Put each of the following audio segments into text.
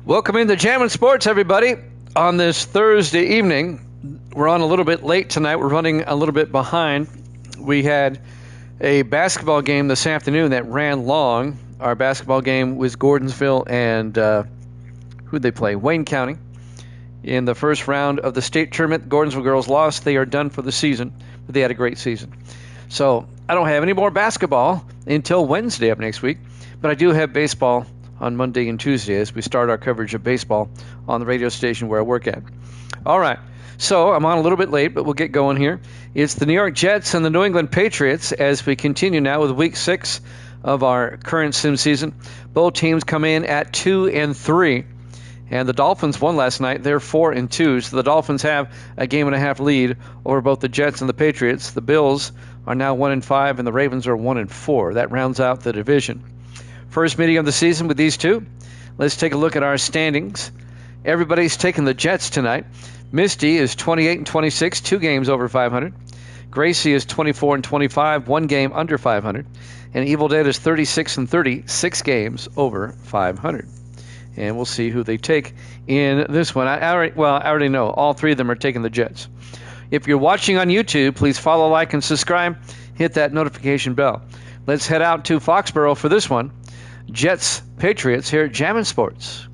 Welcome into Jammin' Sports, everybody. On this Thursday evening, we're on a little bit late tonight. We're running a little bit behind. We had a basketball game this afternoon that ran long. Our basketball game was Gordonsville and who'd they play? Wayne County. In the first round of the state tournament, Gordonsville girls lost. They are done for the season, but they had a great season. So I don't have any more basketball until Wednesday of next week, but I do have baseball on Monday and Tuesday as we start our coverage of baseball on the radio station where I work at. All right, so I'm on a little bit late, but we'll get going here. It's the New York Jets and the New England Patriots as we continue now with Week 6 of our current sim season. Both teams come in at 2-3, and the Dolphins won last night. They're 4-2, so the Dolphins have a game-and-a-half lead over both the Jets and the Patriots. The Bills are now 1-5, and the Ravens are 1-4. That rounds out the division. First meeting of the season with these two. Let's take a look at our standings. Everybody's taking the Jets tonight. Misty is 28-26, 2 games over 500. Gracie is 24-25, 1 game under 500. And Evil Dead is 36-30, 6 games over 500. And we'll see who they take in this one. I already know. All three of them are taking the Jets. If you're watching on YouTube, please follow, like, and subscribe. Hit that notification bell. Let's head out to Foxborough for this one. Jets, Patriots here at Jammin' Sports.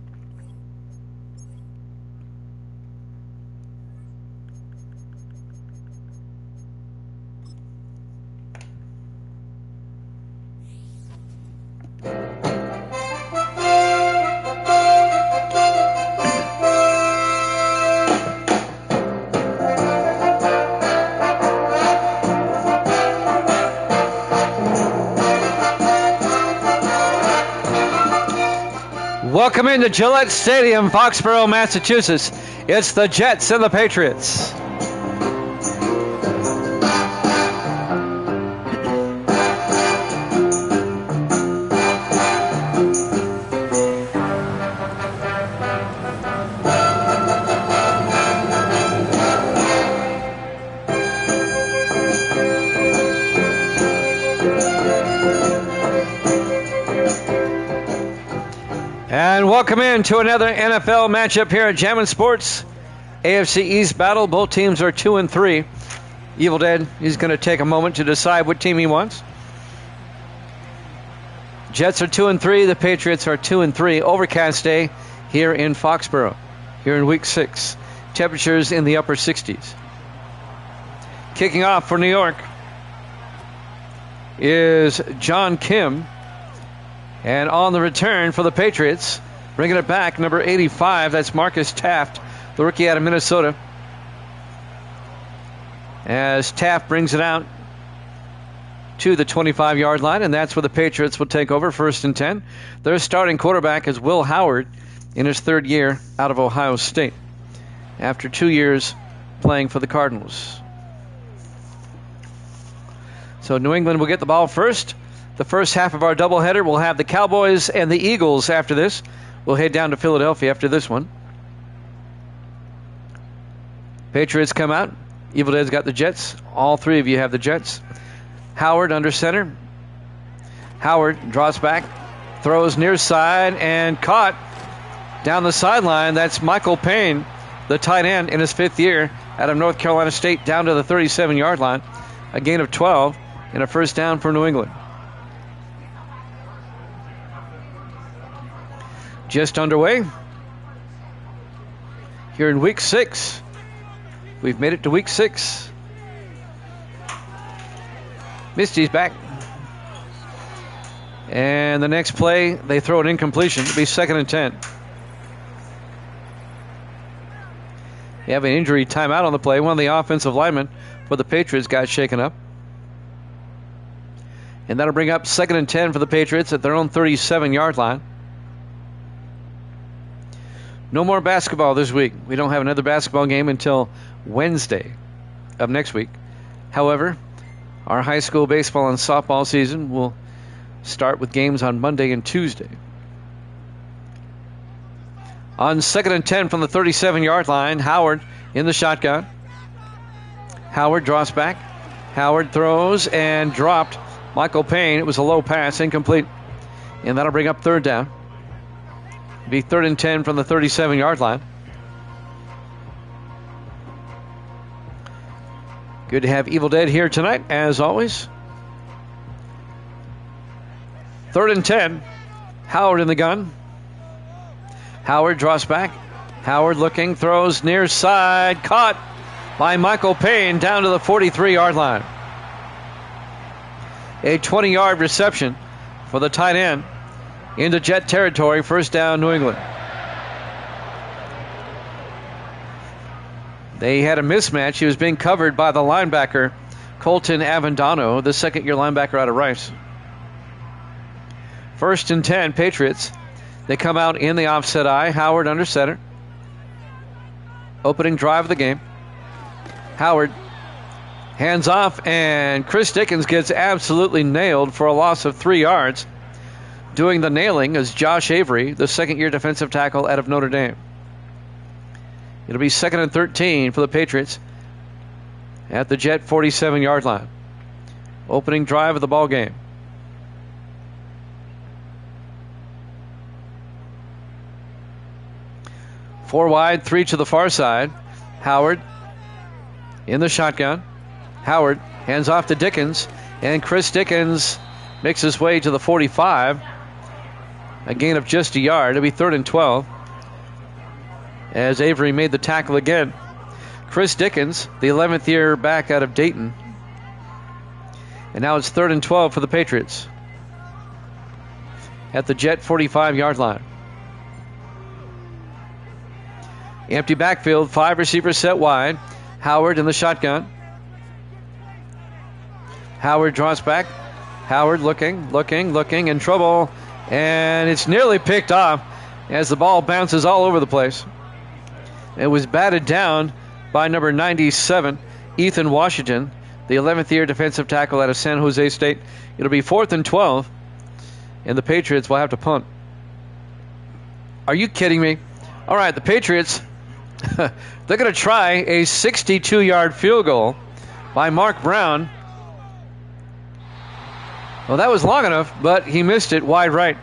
Welcome into Gillette Stadium, Foxborough, Massachusetts. It's the Jets and the Patriots. And welcome in to another NFL matchup here at Jammin' Sports. AFC East battle. Both teams are 2-3. Evil Dead is going to take a moment to decide what team he wants. Jets are 2-3. The Patriots are 2-3. Overcast day here in Foxborough, here in Week 6. Temperatures in the upper 60s. Kicking off for New York is John Kim. And on the return for the Patriots, bringing it back, number 85, that's Marcus Taft, the rookie out of Minnesota. As Taft brings it out to the 25-yard line, and that's where the Patriots will take over, 1st and 10. Their starting quarterback is Will Howard in his 3rd year out of Ohio State, after 2 years playing for the Cardinals. So New England will get the ball first. The first half of our doubleheader will have the Cowboys and the Eagles after this. We'll head down to Philadelphia after this one. Patriots come out. Evil Dead's got the Jets. All three of you have the Jets. Howard under center. Howard draws back, throws near side, and caught down the sideline. That's Michael Payne, the tight end in his 5th year out of North Carolina State, down to the 37-yard line. A gain of 12 and a first down for New England. Just underway here in Week 6. We've made it to Week 6. Misty's back. And the next play, they throw an incompletion. It'll be 2nd and 10. You have an injury timeout on the play. One of the offensive linemen for the Patriots got shaken up. And that'll bring up 2nd and 10 for the Patriots at their own 37-yard line. No more basketball this week. We don't have another basketball game until Wednesday of next week. However, our high school baseball and softball season will start with games on Monday and Tuesday. On 2nd and 10 from the 37-yard line, Howard in the shotgun. Howard draws back. Howard throws and dropped Michael Payne. It was a low pass, incomplete. And that'll bring up 3rd down. Be 3rd and 10 from the 37-yard line. Good to have Evil Dead here tonight, as always. 3rd and 10. Howard in the gun. Howard draws back. Howard looking, throws near side. Caught by Michael Payne down to the 43-yard line. A 20-yard reception for the tight end into Jet territory. First down, New England. They had a mismatch. He was being covered by the linebacker, Colton Avendano, the second-year linebacker out of Rice. 1st and 10, Patriots. They come out in the offset eye. Howard under center. Opening drive of the game. Howard hands off, and Chris Dickens gets absolutely nailed for a loss of 3 yards. Doing the nailing is Josh Avery, the second-year defensive tackle out of Notre Dame. It'll be 2nd and 13 for the Patriots at the Jet 47-yard line. Opening drive of the ball game. Four wide, 3 to the far side. Howard in the shotgun. Howard hands off to Dickens, and Chris Dickens makes his way to the 45. A gain of just a yard. It'll be 3rd and 12. As Avery made the tackle again. Chris Dickens, the 11th year back out of Dayton. And now it's 3rd and 12 for the Patriots at the Jet 45-yard line. Empty backfield, 5 receivers set wide. Howard in the shotgun. Howard draws back. Howard looking, in trouble. And it's nearly picked off as the ball bounces all over the place. It was batted down by number 97, Ethan Washington, the 11th year defensive tackle out of San Jose State. It'll be 4th and 12, and the Patriots will have to punt. Are you kidding me? All right, the Patriots, they're going to try a 62-yard field goal by Mark Brown. Well, that was long enough, but he missed it wide right.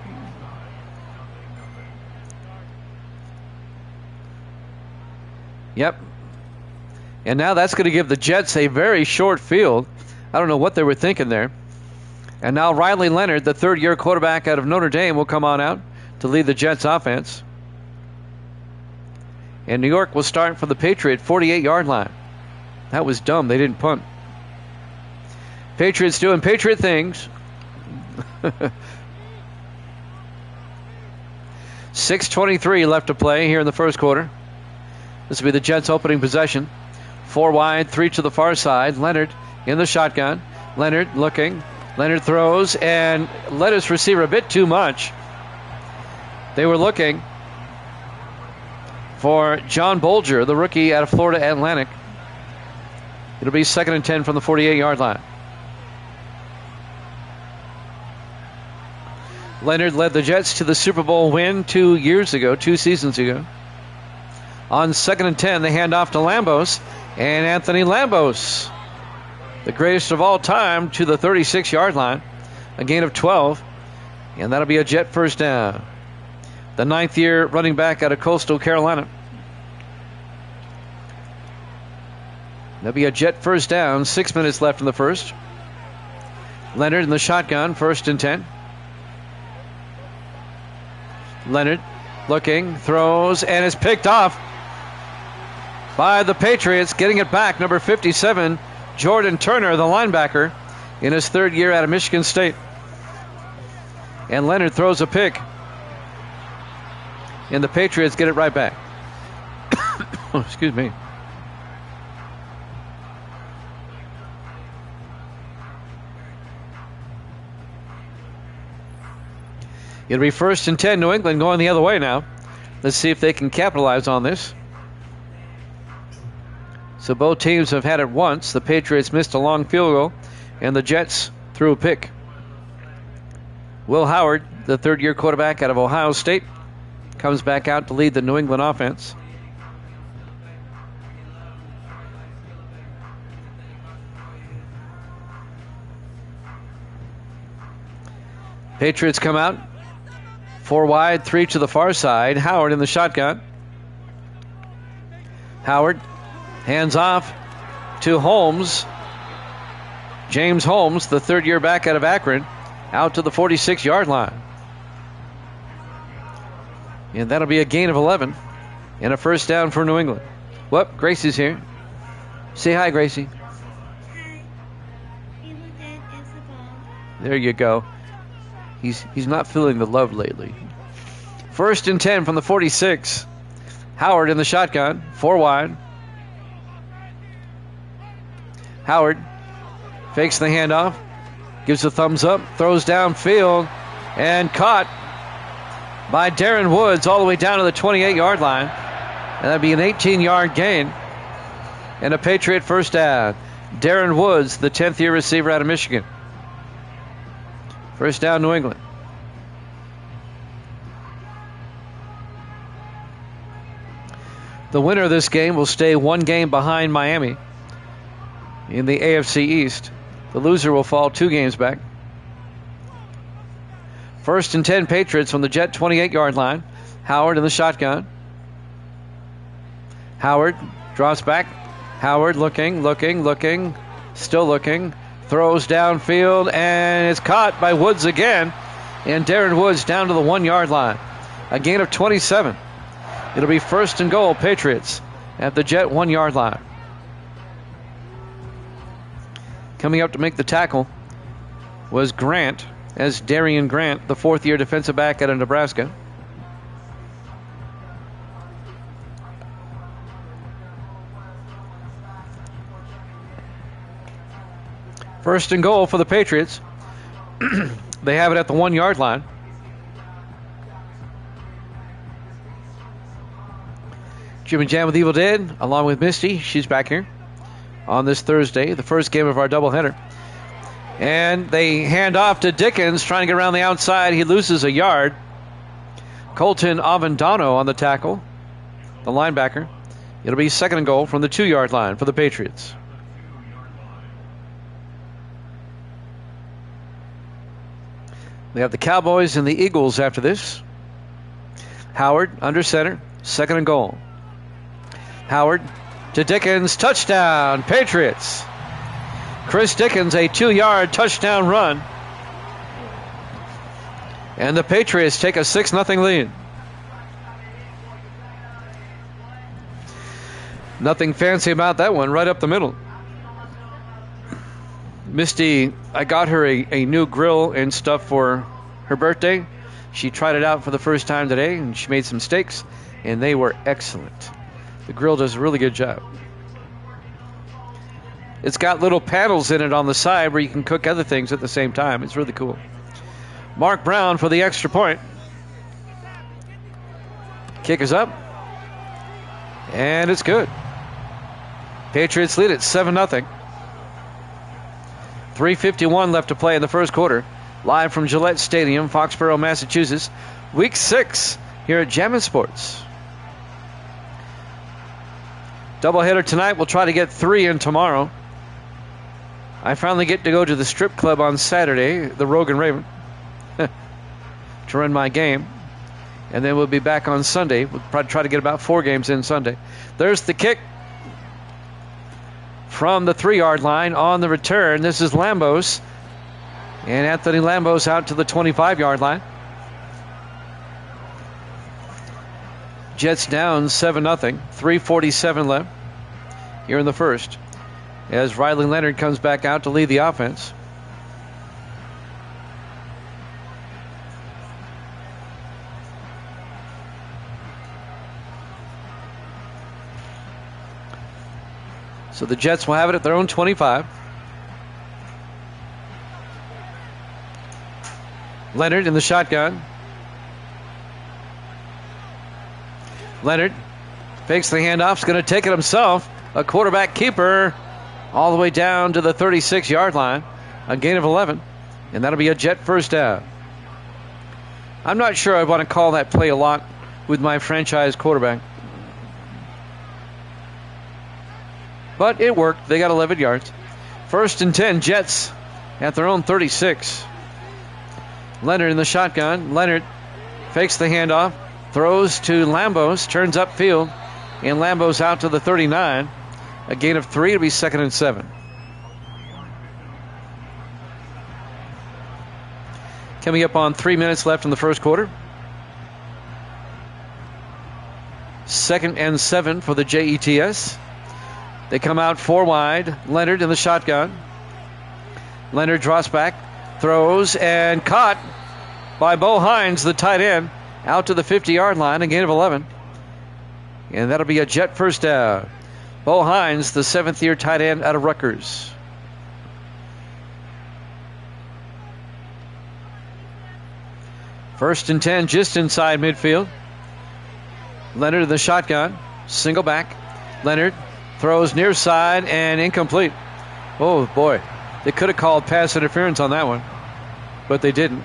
Yep. And now that's going to give the Jets a very short field. I don't know what they were thinking there. And now Riley Leonard, the third-year quarterback out of Notre Dame, will come on out to lead the Jets offense. And New York will start from the Patriot 48-yard line. That was dumb. They didn't punt. Patriots doing Patriot things. 6:23 left to play here in the first quarter. This will be the Jets' opening possession. 4 wide, 3 to the far side. Leonard in the shotgun. Leonard looking. Leonard throws and led his receiver a bit too much. They were looking for John Bolger, the rookie out of Florida Atlantic. It'll be 2nd and 10 from the 48-yard line. Leonard led the Jets to the Super Bowl win 2 seasons ago. On 2nd and 10, they hand off to Lambos, and Anthony Lambos, the greatest of all time, to the 36-yard line. A gain of 12, and that'll be a Jet first down. The 9th-year running back out of Coastal Carolina. That'll be a Jet first down. 6 minutes left in the first. Leonard in the shotgun, 1st and 10. Leonard looking, throws, and is picked off by the Patriots. Getting it back, number 57, Jordan Turner, the linebacker, in his 3rd year out of Michigan State. And Leonard throws a pick. And the Patriots get it right back. Oh, excuse me. It'll be 1st and 10, New England going the other way now. Let's see if they can capitalize on this. So both teams have had it once. The Patriots missed a long field goal, and the Jets threw a pick. Will Howard, the 3rd-year quarterback out of Ohio State, comes back out to lead the New England offense. Patriots come out. 4 wide, 3 to the far side. Howard in the shotgun. Howard hands off to Holmes. James Holmes, the third-year back out of Akron, out to the 46-yard line. And that'll be a gain of 11 and a first down for New England. Whoop, Gracie's here. Say hi, Gracie. Hi. He looked at Isabel. There you go. He's not feeling the love lately. 1st and 10 from the 46. Howard in the shotgun, 4 wide. Howard fakes the handoff, gives a thumbs up, throws downfield, and caught by Darren Woods all the way down to the 28-yard line. And that'd be an 18-yard gain and a Patriot first down. Darren Woods, the 10th-year receiver out of Michigan. First down, New England. The winner of this game will stay 1 game behind Miami in the AFC East. The loser will fall 2 games back. 1st and 10 Patriots from the Jet 28-yard line. Howard in the shotgun. Howard drops back. Howard looking, still looking. Throws downfield, and it's caught by Woods again. And Darren Woods down to the 1-yard line. A gain of 27. It'll be 1st and goal, Patriots, at the Jet 1-yard line. Coming up to make the tackle was Grant, as Darian Grant, the 4th-year defensive back out of Nebraska. First and goal for the Patriots. They have it at the 1-yard line. Jim and Jam with Evil Dead, along with Misty. She's back here on this Thursday, the first game of our doubleheader. And they hand off to Dickens, trying to get around the outside. He loses a yard. Colton Avendano on the tackle, the linebacker. It'll be 2nd and goal from the 2-yard line for the Patriots. They have the Cowboys and the Eagles after this. Howard under center, 2nd and goal. Howard to Dickens, touchdown, Patriots. Chris Dickens, a 2-yard touchdown run. And the Patriots take a 6-0 lead. Nothing fancy about that one, right up the middle. Misty, I got her a new grill and stuff for her birthday. She tried it out for the first time today, and she made some steaks, and they were excellent. The grill does a really good job. It's got little panels in it on the side where you can cook other things at the same time. It's really cool. Mark Brown for the extra point. Kick is up. And it's good. Patriots lead it 7-0. 3:51 left to play in the first quarter. Live from Gillette Stadium, Foxborough, Massachusetts. Week 6 here at Jammin' Sports. Doubleheader tonight. We'll try to get 3 in tomorrow. I finally get to go to the strip club on Saturday, the Rogan Raven, to run my game. And then we'll be back on Sunday. We'll probably try to get about 4 games in Sunday. There's the kick from the 3-yard line on the return. This is Lambos. And Anthony Lambos out to the 25-yard line. Jets down 7-0. 3:47 left here in the first, as Riley Leonard comes back out to lead the offense. So the Jets will have it at their own 25. Leonard in the shotgun. Leonard fakes the handoff. Is going to take it himself. A quarterback keeper all the way down to the 36-yard line. A gain of 11. And that'll be a Jet first down. I'm not sure I want to call that play a lot with my franchise quarterback. But it worked. They got 11 yards. 1st and 10, Jets at their own 36. Leonard in the shotgun. Leonard fakes the handoff, throws to Lambos, turns upfield, and Lambos out to the 39. A gain of 3. It'll be 2nd and 7. Coming up on 3 minutes left in the first quarter. 2nd and 7 for the Jets. They come out 4 wide. Leonard in the shotgun. Leonard drops back, throws, and caught by Bo Hines, the tight end, out to the 50-yard line, a gain of 11. And that'll be a Jet first down. Bo Hines, the 7th-year tight end out of Rutgers. First and 10, just inside midfield. Leonard in the shotgun, single back. Leonard throws near side and incomplete. Oh, boy. They could have called pass interference on that one, but they didn't.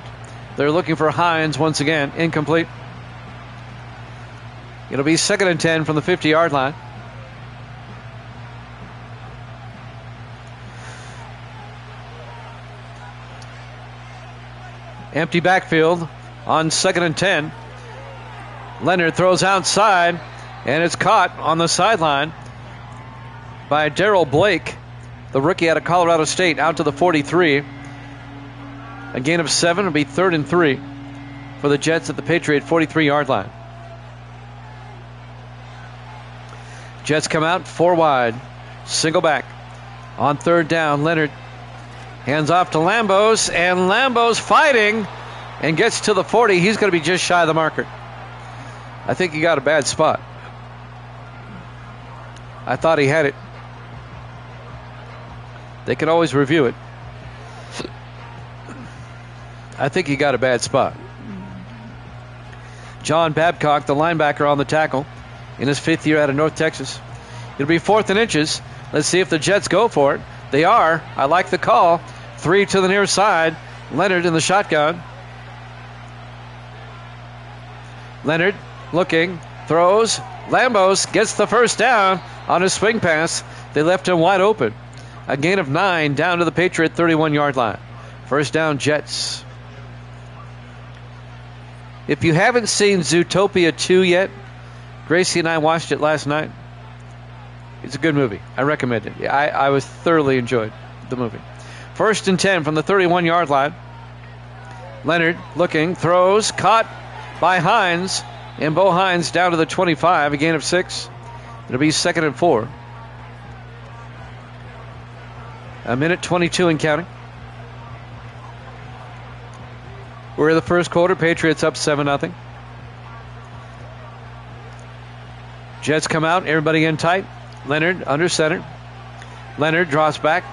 They're looking for Hines once again. Incomplete. It'll be 2nd and 10 from the 50-yard line. Empty backfield on 2nd and 10. Leonard throws outside, and it's caught on the sideline by Darrell Blake, the rookie out of Colorado State, out to the 43. A gain of 7 will be 3rd and 3 for the Jets at the Patriot 43-yard line. Jets come out 4 wide, single back. On 3rd down, Leonard hands off to Lambos, and Lambos fighting and gets to the 40. He's going to be just shy of the marker. I think he got a bad spot. I thought he had it. They can always review it. I think he got a bad spot. John Babcock, the linebacker, on the tackle in his 5th year out of North Texas. It'll be 4th and inches. Let's see if the Jets go for it. They are. I like the call. 3 to the near side. Leonard in the shotgun. Leonard looking, throws. Lambos gets the first down on his swing pass. They left him wide open. A gain of 9 down to the Patriot 31-yard line. First down, Jets. If you haven't seen Zootopia 2 yet, Gracie and I watched it last night. It's a good movie. I recommend it. I was thoroughly enjoyed the movie. First and 10 from the 31-yard line. Leonard looking, throws, caught by Hines, and Bo Hines down to the 25, a gain of 6. It'll be 2nd and 4. A minute 22 and counting. We're in the first quarter. Patriots up 7-0. Jets come out. Everybody in tight. Leonard under center. Leonard drops back.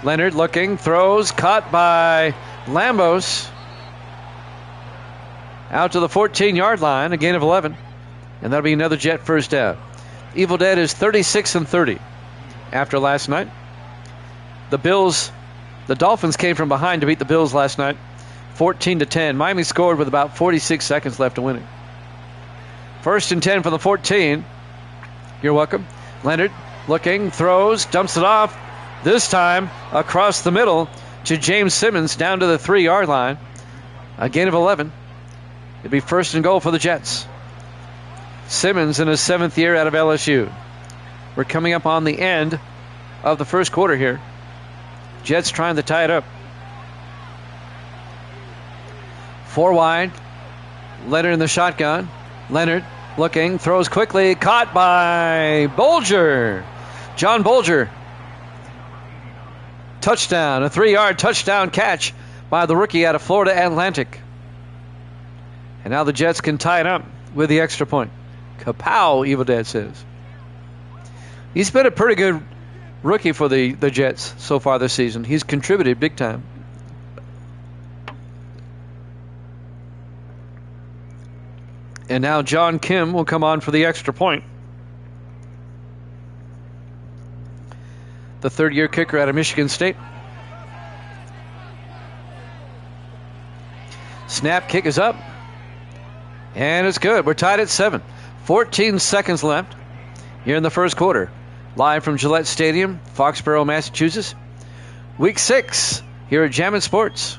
Leonard looking, throws, caught by Lambos. Out to the 14-yard line, a gain of 11. And that'll be another Jet first down. Evil Dead is 36-30 after last night. The Dolphins came from behind to beat the Bills last night, 14-10. Miami scored with about 46 seconds left to win it. First and 10 from the 14. You're welcome. Leonard looking, throws, dumps it off. This time across the middle to James Simmons down to the 3-yard line. A gain of 11. It'll be first and goal for the Jets. Simmons in his 7th year out of LSU. We're coming up on the end of the first quarter here. Jets trying to tie it up. 4 wide. Leonard in the shotgun. Leonard looking, throws quickly, caught by Bolger. John Bolger. Touchdown, a 3-yard touchdown catch by the rookie out of Florida Atlantic. And now the Jets can tie it up with the extra point. Kapow, Evil Dead says. He's been a pretty good rookie for the Jets so far this season. He's contributed big time. And now John Kim will come on for the extra point. The 3rd-year kicker out of Michigan State. Snap, kick is up. And it's good. We're tied at 7. 14 seconds left here in the first quarter. Live from Gillette Stadium, Foxborough, Massachusetts. Week 6 here at Jammin' Sports.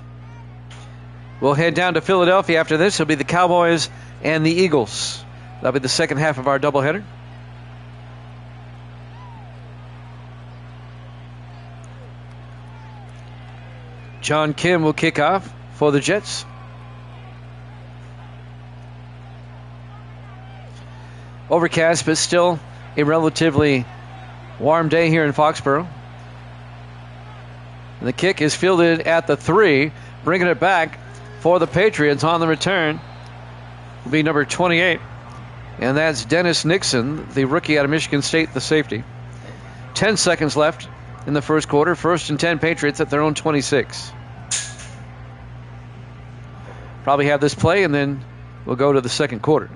We'll head down to Philadelphia after this. It'll be the Cowboys and the Eagles. That'll be the second half of our doubleheader. John Kim will kick off for the Jets. Overcast, but still a relatively warm day here in Foxborough. And the kick is fielded at the 3, bringing it back for the Patriots on the return will be number 28. And that's Dennis Nixon, the rookie out of Michigan State, the safety. 10 seconds left in the first quarter. 1st and 10 Patriots at their own 26. Probably have this play, and then we'll go to the second quarter.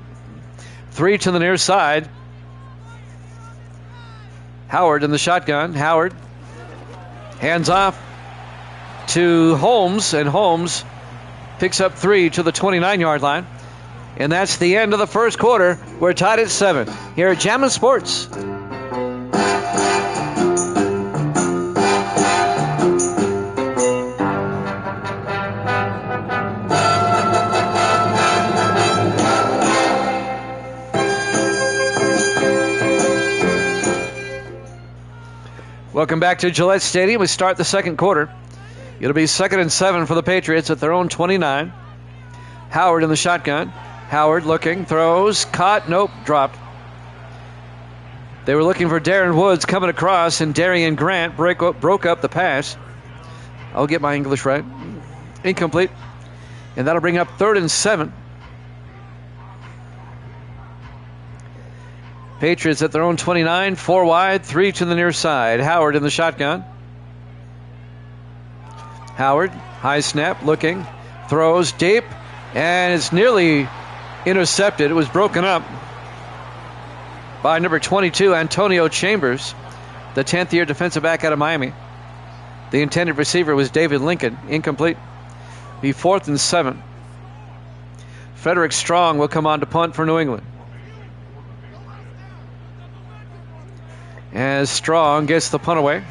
3 to the near side. Howard in the shotgun. Howard hands off to Holmes, and Holmes picks up 3 to the 29-yard line. And that's the end of the first quarter. We're tied at 7 here at Jammin' Sports. Welcome back to Gillette Stadium. We start the second quarter. It'll be 2nd and 7 for the Patriots at their own 29. Howard in the shotgun. Howard looking, throws, caught, nope, dropped. They were looking for Darren Woods coming across, and Darian Grant broke up the pass. I'll get my English right. Incomplete. And that'll bring up 3rd and 7. Patriots at their own 29, 4 wide, 3 to the near side. Howard in the shotgun. Howard, high snap, looking, throws deep, and it's nearly intercepted. It was broken up by number 22, Antonio Chambers, the 10th-year defensive back out of Miami. The intended receiver was David Lincoln. Incomplete. Be 4th and 7. Frederick Strong will come on to punt for New England. As Strong gets the punt away.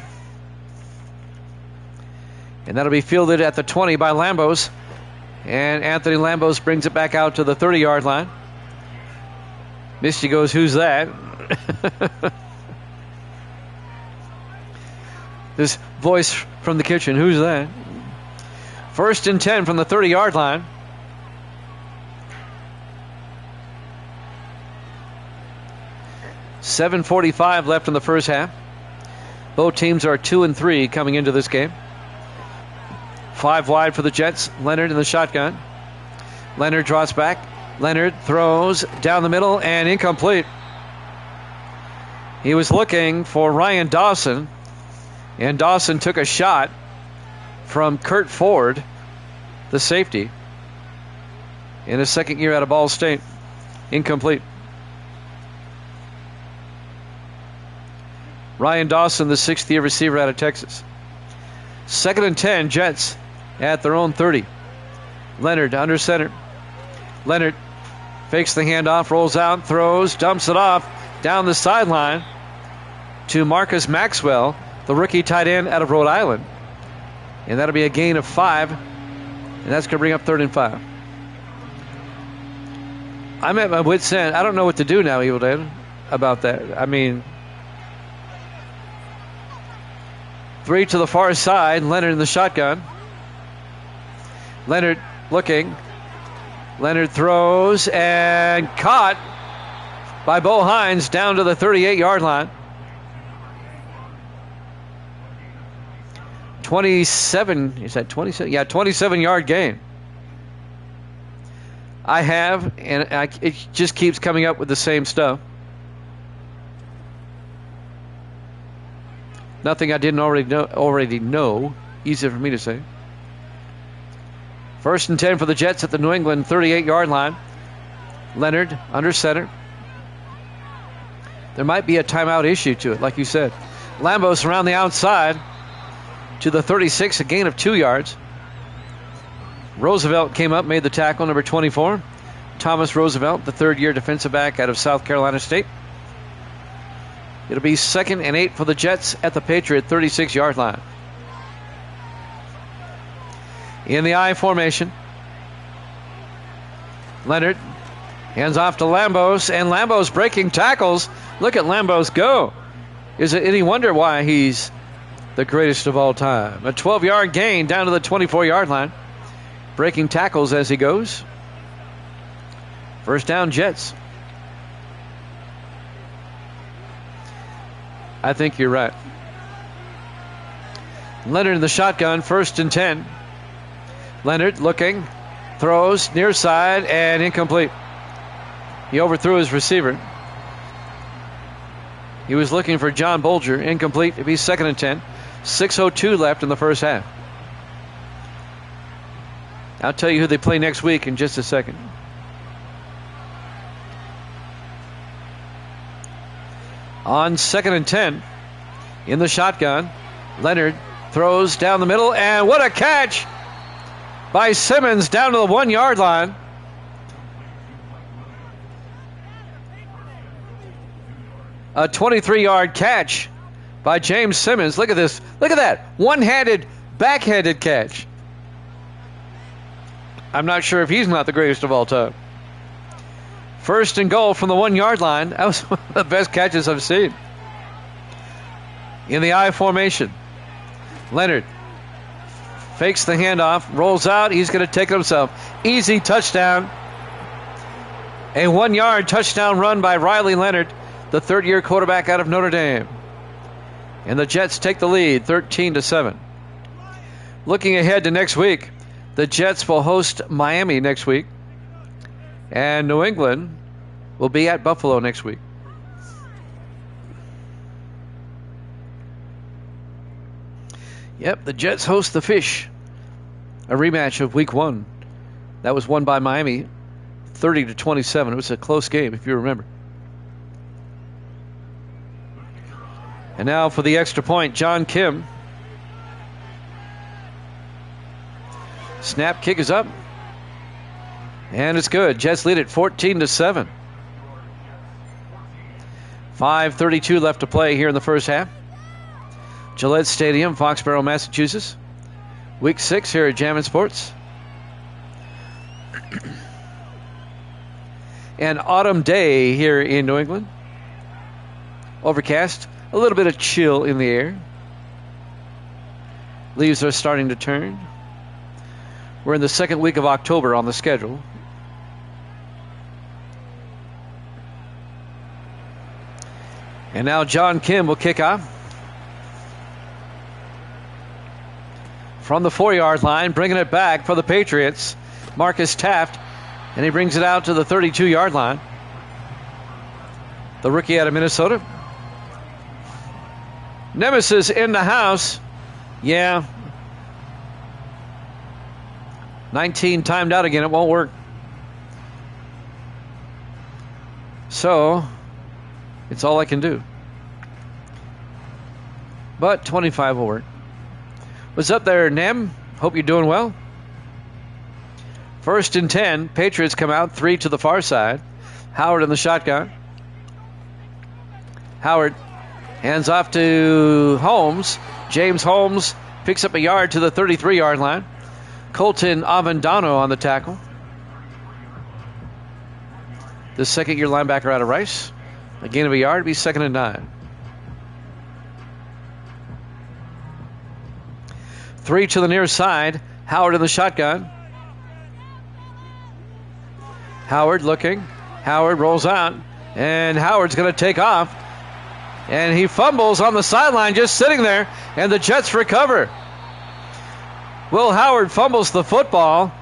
And that'll be fielded at the 20 by Lambos. And Anthony Lambos brings it back out to the 30-yard line. Misty goes, who's that? This voice from the kitchen, who's that? 1st and 10 from the 30-yard line. $7:45 left in the first half. Both teams are 2 and 3 coming into this game. 5 wide for the Jets. Leonard in the shotgun. Leonard draws back. Leonard throws down the middle and incomplete. He was looking for Ryan Dawson, and Dawson took a shot from Kurt Ford, the safety, in his second year out of Ball State. Incomplete. Ryan Dawson, the 6th-year receiver out of Texas. 2nd and 10, Jets at their own 30. Leonard under center. Leonard fakes the handoff, rolls out, throws, dumps it off down the sideline to Marcus Maxwell, the rookie tight end out of Rhode Island. And that'll be a gain of 5, and that's going to bring up 3rd and 5. I'm at my wit's end. I don't know what to do now, Evil Dad, about that. I mean, 3 to the far side. Leonard in the shotgun. Leonard looking. Leonard throws and caught by Bo Hines down to the 38-yard line. 27. Is that 27? Yeah, 27-yard gain. It just keeps coming up with the same stuff. Nothing I didn't already know. Easy for me to say. 1st and 10 for the Jets at the New England 38-yard line. Leonard under center. There might be a timeout issue to it, like you said. Lambos around the outside to the 36, a gain of 2 yards. Roosevelt came up, made the tackle, number 24. Thomas Roosevelt, the 3rd-year defensive back out of South Carolina State. It'll be 2nd and 8 for the Jets at the Patriot 36-yard line. In the I formation, Leonard hands off to Lambos, and Lambos breaking tackles. Look at Lambos go. Is it any wonder why he's the greatest of all time? A 12-yard gain down to the 24-yard line. Breaking tackles as he goes. First down, Jets. I think you're right. Leonard in the shotgun, 1st and 10. Leonard looking, throws near side and incomplete. He overthrew his receiver. He was looking for John Bolger, incomplete. It'd be 2nd and 10. 6:02 left in the first half. I'll tell you who they play next week in just a second. On 2nd and 10, in the shotgun, Leonard throws down the middle, and what a catch by Simmons down to the 1-yard line. A 23-yard catch by James Simmons. Look at this. Look at that. One-handed, backhanded catch. I'm not sure if he's not the greatest of all time. 1st and goal from the 1-yard line. That was one of the best catches I've seen. In the I formation. Leonard fakes the handoff, rolls out. He's going to take it himself. Easy touchdown. A 1-yard touchdown run by Riley Leonard, the third-year quarterback out of Notre Dame. And the Jets take the lead, 13-7. Looking ahead to next week, the Jets will host Miami next week. And New England will be at Buffalo next week. Yep, the Jets host the Fish. A rematch of week 1. That was won by Miami, 30-27. It was a close game, if you remember. And now for the extra point, John Kim. Snap, kick is up. And it's good. Jets lead it 14-7. 5:32 left to play here in the first half. Gillette Stadium, Foxborough, Massachusetts. Week 6 here at Jammin' Sports. An autumn day here in New England. Overcast. A little bit of chill in the air. Leaves are starting to turn. We're in the second week of October on the schedule. And now John Kim will kick off. From the 4-yard line, bringing it back for the Patriots, Marcus Taft, and he brings it out to the 32-yard line. The rookie out of Minnesota. Nemesis in the house. Yeah. 19 timed out again. It won't work. So, it's all I can do. But 25 will work. What's up there, Nem? Hope you're doing well. 1st and 10. Patriots come out. 3 to the far side. Howard in the shotgun. Howard hands off to Holmes. James Holmes picks up a yard to the 33-yard line. Colton Avendano on the tackle. The 2nd-year linebacker out of Rice. A gain of a yard. Be 2nd and 9. 3 to the near side. Howard in the shotgun. Howard looking. Howard rolls out. And Howard's going to take off. And he fumbles on the sideline, just sitting there. And the Jets recover. Will Howard fumbles the football.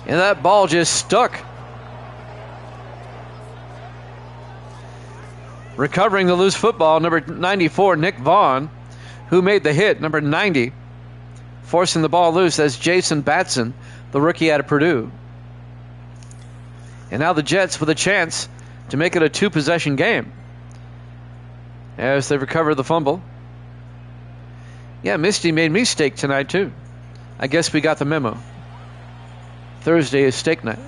And that ball just stuck. Recovering the loose football, number 94, Nick Vaughn, who made the hit, number 90. Forcing the ball loose as Jason Batson, the rookie out of Purdue. And now the Jets with a chance to make it a 2-possession game as they recover the fumble. Yeah, Misty made me steak tonight too. I guess we got the memo. Thursday is steak night.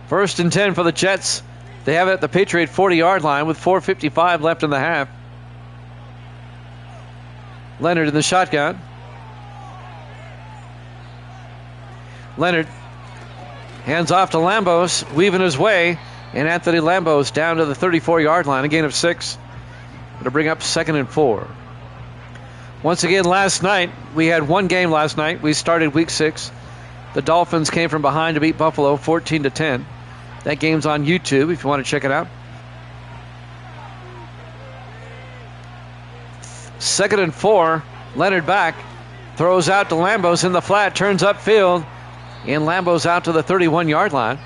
1st and 10 for the Jets. They have it at the Patriot 40-yard line with 4:55 left in the half. Leonard in the shotgun. Leonard hands off to Lambos, weaving his way, and Anthony Lambos down to the 34-yard line, a gain of 6. It'll bring up 2nd and 4. Once again, last night, we had one game last night. We started week 6. The Dolphins came from behind to beat Buffalo 14-10. That game's on YouTube if you want to check it out. 2nd and 4. Leonard back. Throws out to Lambos in the flat. Turns upfield. And Lambos out to the 31-yard line.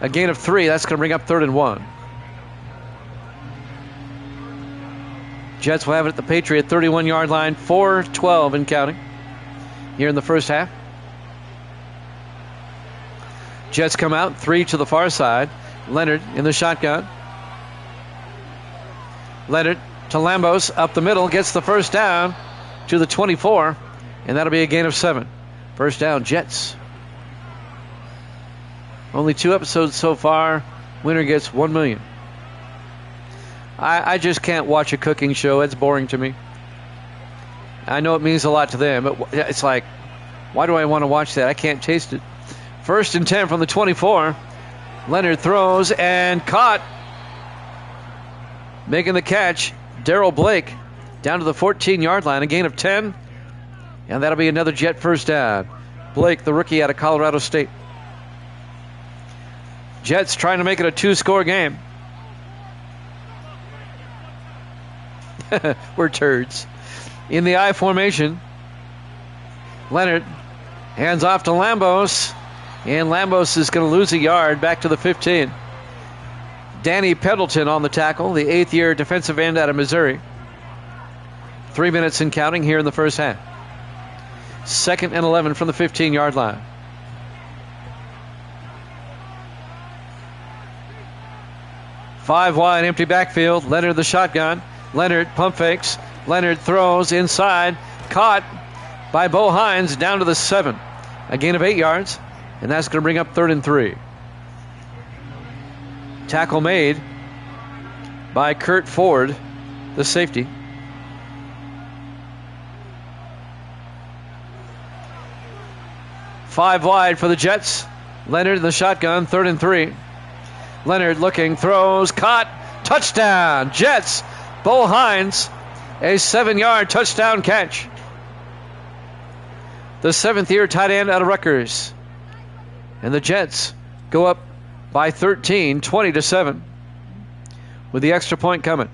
A gain of 3. That's going to bring up 3rd and 1. Jets will have it at the Patriot 31-yard line. 4:12 and counting here in the first half. Jets come out. 3 to the far side. Leonard in the shotgun. Leonard to Lambos up the middle. Gets the first down to the 24. And that'll be a gain of 7. First down, Jets. Only 2 episodes so far. Winner gets $1 million. I just can't watch a cooking show. It's boring to me. I know it means a lot to them, but it's like, why do I want to watch that? I can't taste it. 1st and 10 from the 24. Leonard throws and caught. Making the catch, Darrell Blake down to the 14-yard line, a gain of 10. And that'll be another Jet first down. Blake, the rookie out of Colorado State. Jets trying to make it a 2-score game. We're turds. In the I formation, Leonard hands off to Lambos. And Lambos is going to lose a yard back to the 15. Danny Pendleton on the tackle, the 8th-year defensive end out of Missouri. 3 minutes and counting here in the first half. 2nd and 11 from the 15-yard line. Five wide, empty backfield. Leonard the shotgun. Leonard pump fakes. Leonard throws inside. Caught by Bo Hines down to the 7. A gain of 8 yards. And that's going to bring up 3rd and 3. Tackle made by Kurt Ford, the safety. Five wide for the Jets. Leonard in the shotgun, 3rd and 3. Leonard looking, throws, caught, touchdown, Jets. Bo Hines, a 7-yard touchdown catch. The 7th-year tight end out of Rutgers. And the Jets go up by 13, 20-7, with the extra point coming.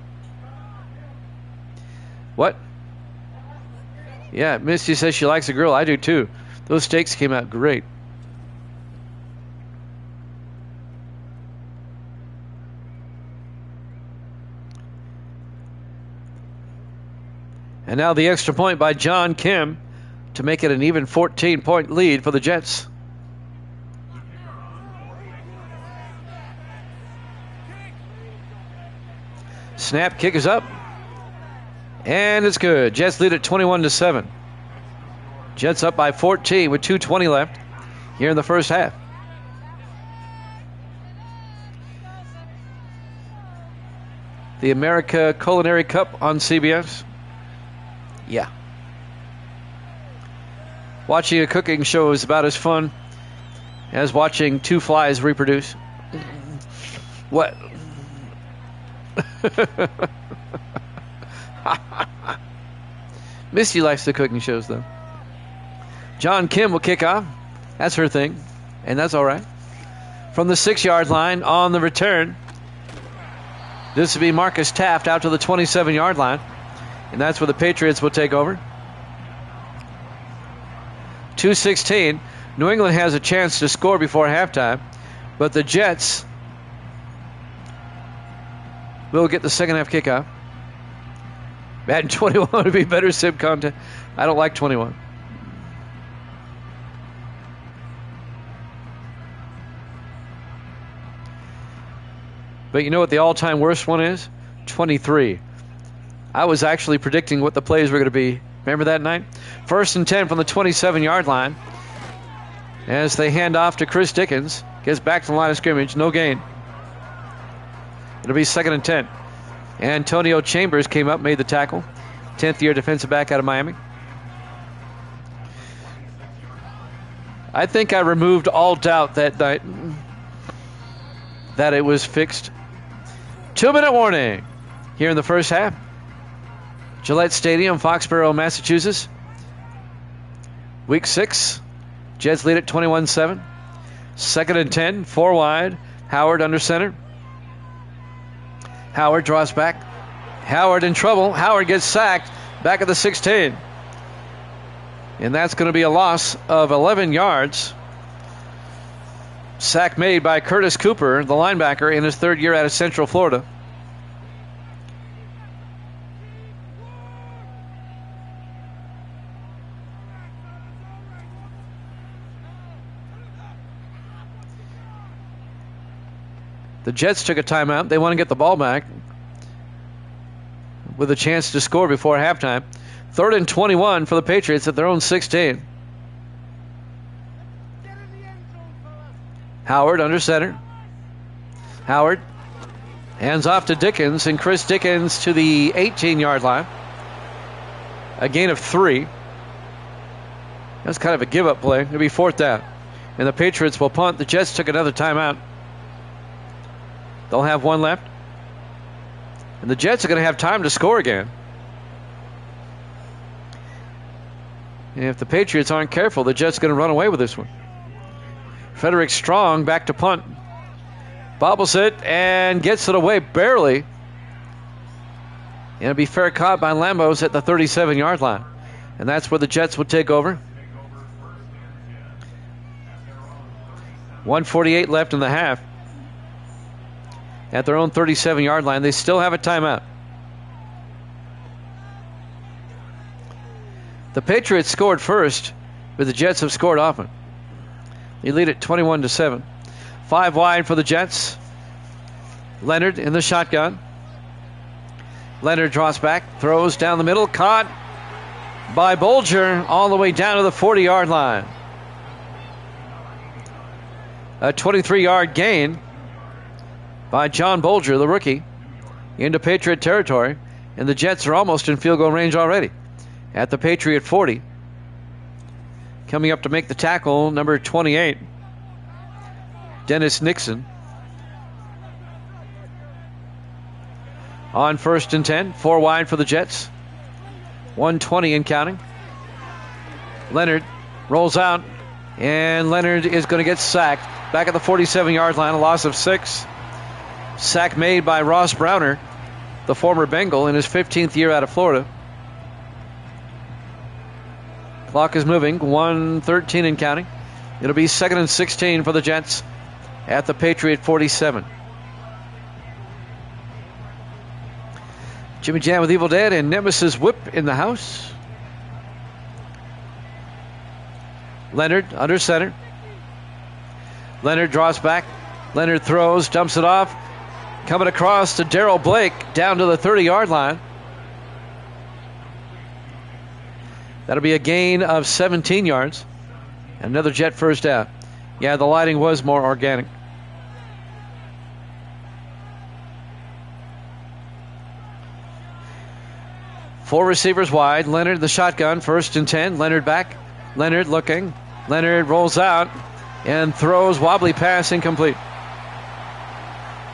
What? Yeah, Misty says she likes the grill. I do too. Those steaks came out great. And now the extra point by John Kim to make it an even 14-point lead for the Jets. Snap, kick is up. And it's good. Jets lead at 21-7. Jets up by 14 with 2:20 left here in the first half. The America Culinary Cup on CBS. Yeah. Watching a cooking show is about as fun as watching 2 flies reproduce. What? Misty likes the cooking shows, though. John Kim will kick off. That's her thing, and that's all right. From the 6-yard line on the return, this will be Marcus Taft out to the 27-yard line, and that's where the Patriots will take over. 2:16. New England has a chance to score before halftime, but the Jets will get the second half kickoff. Madden 21 would be better sim content. I don't like 21. But you know what the all-time worst one is? 23. I was actually predicting what the plays were going to be. Remember that night? 1st and 10 from the 27-yard line. As they hand off to Chris Dickens. Gets back to the line of scrimmage. No gain. It'll be 2nd and 10. Antonio Chambers came up, made the tackle. 10th-year defensive back out of Miami. I think I removed all doubt that night that it was fixed. 2-minute warning here in the first half. Gillette Stadium, Foxborough, Massachusetts. Week 6. Jets lead at 21-7. 2nd and 10, 4 wide. Howard under center. Howard draws back. Howard in trouble. Howard gets sacked back at the 16. And that's going to be a loss of 11 yards. Sack made by Curtis Cooper, the linebacker, in his 3rd year out of Central Florida. The Jets took a timeout. They want to get the ball back with a chance to score before halftime. 3rd and 21 for the Patriots at their own 16. Howard under center. Howard hands off to Dickens, and Chris Dickens to the 18-yard line. A gain of 3. That's kind of a give-up play. It'll be 4th down. And the Patriots will punt. The Jets took another timeout. They'll have 1 left. And the Jets are going to have time to score again. And if the Patriots aren't careful, the Jets are going to run away with this one. Frederick Strong back to punt. Bobbles it and gets it away barely. And it'll be fair caught by Lambos at the 37-yard line. And that's where the Jets will take over. 1:48 left in the half. At their own 37-yard line, they still have a timeout. The Patriots scored first, but the Jets have scored often. They lead at 21-7. 5 wide for the Jets. Leonard in the shotgun. Leonard draws back, throws down the middle, caught by Bolger all the way down to the 40-yard line. A 23-yard gain by John Bolger, the rookie, into Patriot territory, and the Jets are almost in field goal range already at the Patriot 40. Coming up to make the tackle, number 28, Dennis Nixon. On 1st and 10, 4 wide for the Jets. 1:20 and counting. Leonard rolls out, and Leonard is going to get sacked. Back at the 47-yard line, a loss of 6. Sack made by Ross Browner, the former Bengal, in his 15th year out of Florida. Clock is moving, 1:13 and counting. It'll be 2nd and 16 for the Jets at the Patriot 47. Jimmy Jam with Evil Dead and Nemesis Whip in the house. Leonard under center. Leonard draws back. Leonard throws, dumps it off. Coming across to Darrell Blake down to the 30-yard line. That'll be a gain of 17 yards. Another Jet first down. Yeah, the lighting was more organic. Four receivers wide. Leonard the shotgun. 1st and 10. Leonard back. Leonard looking. Leonard rolls out and throws. Wobbly pass incomplete.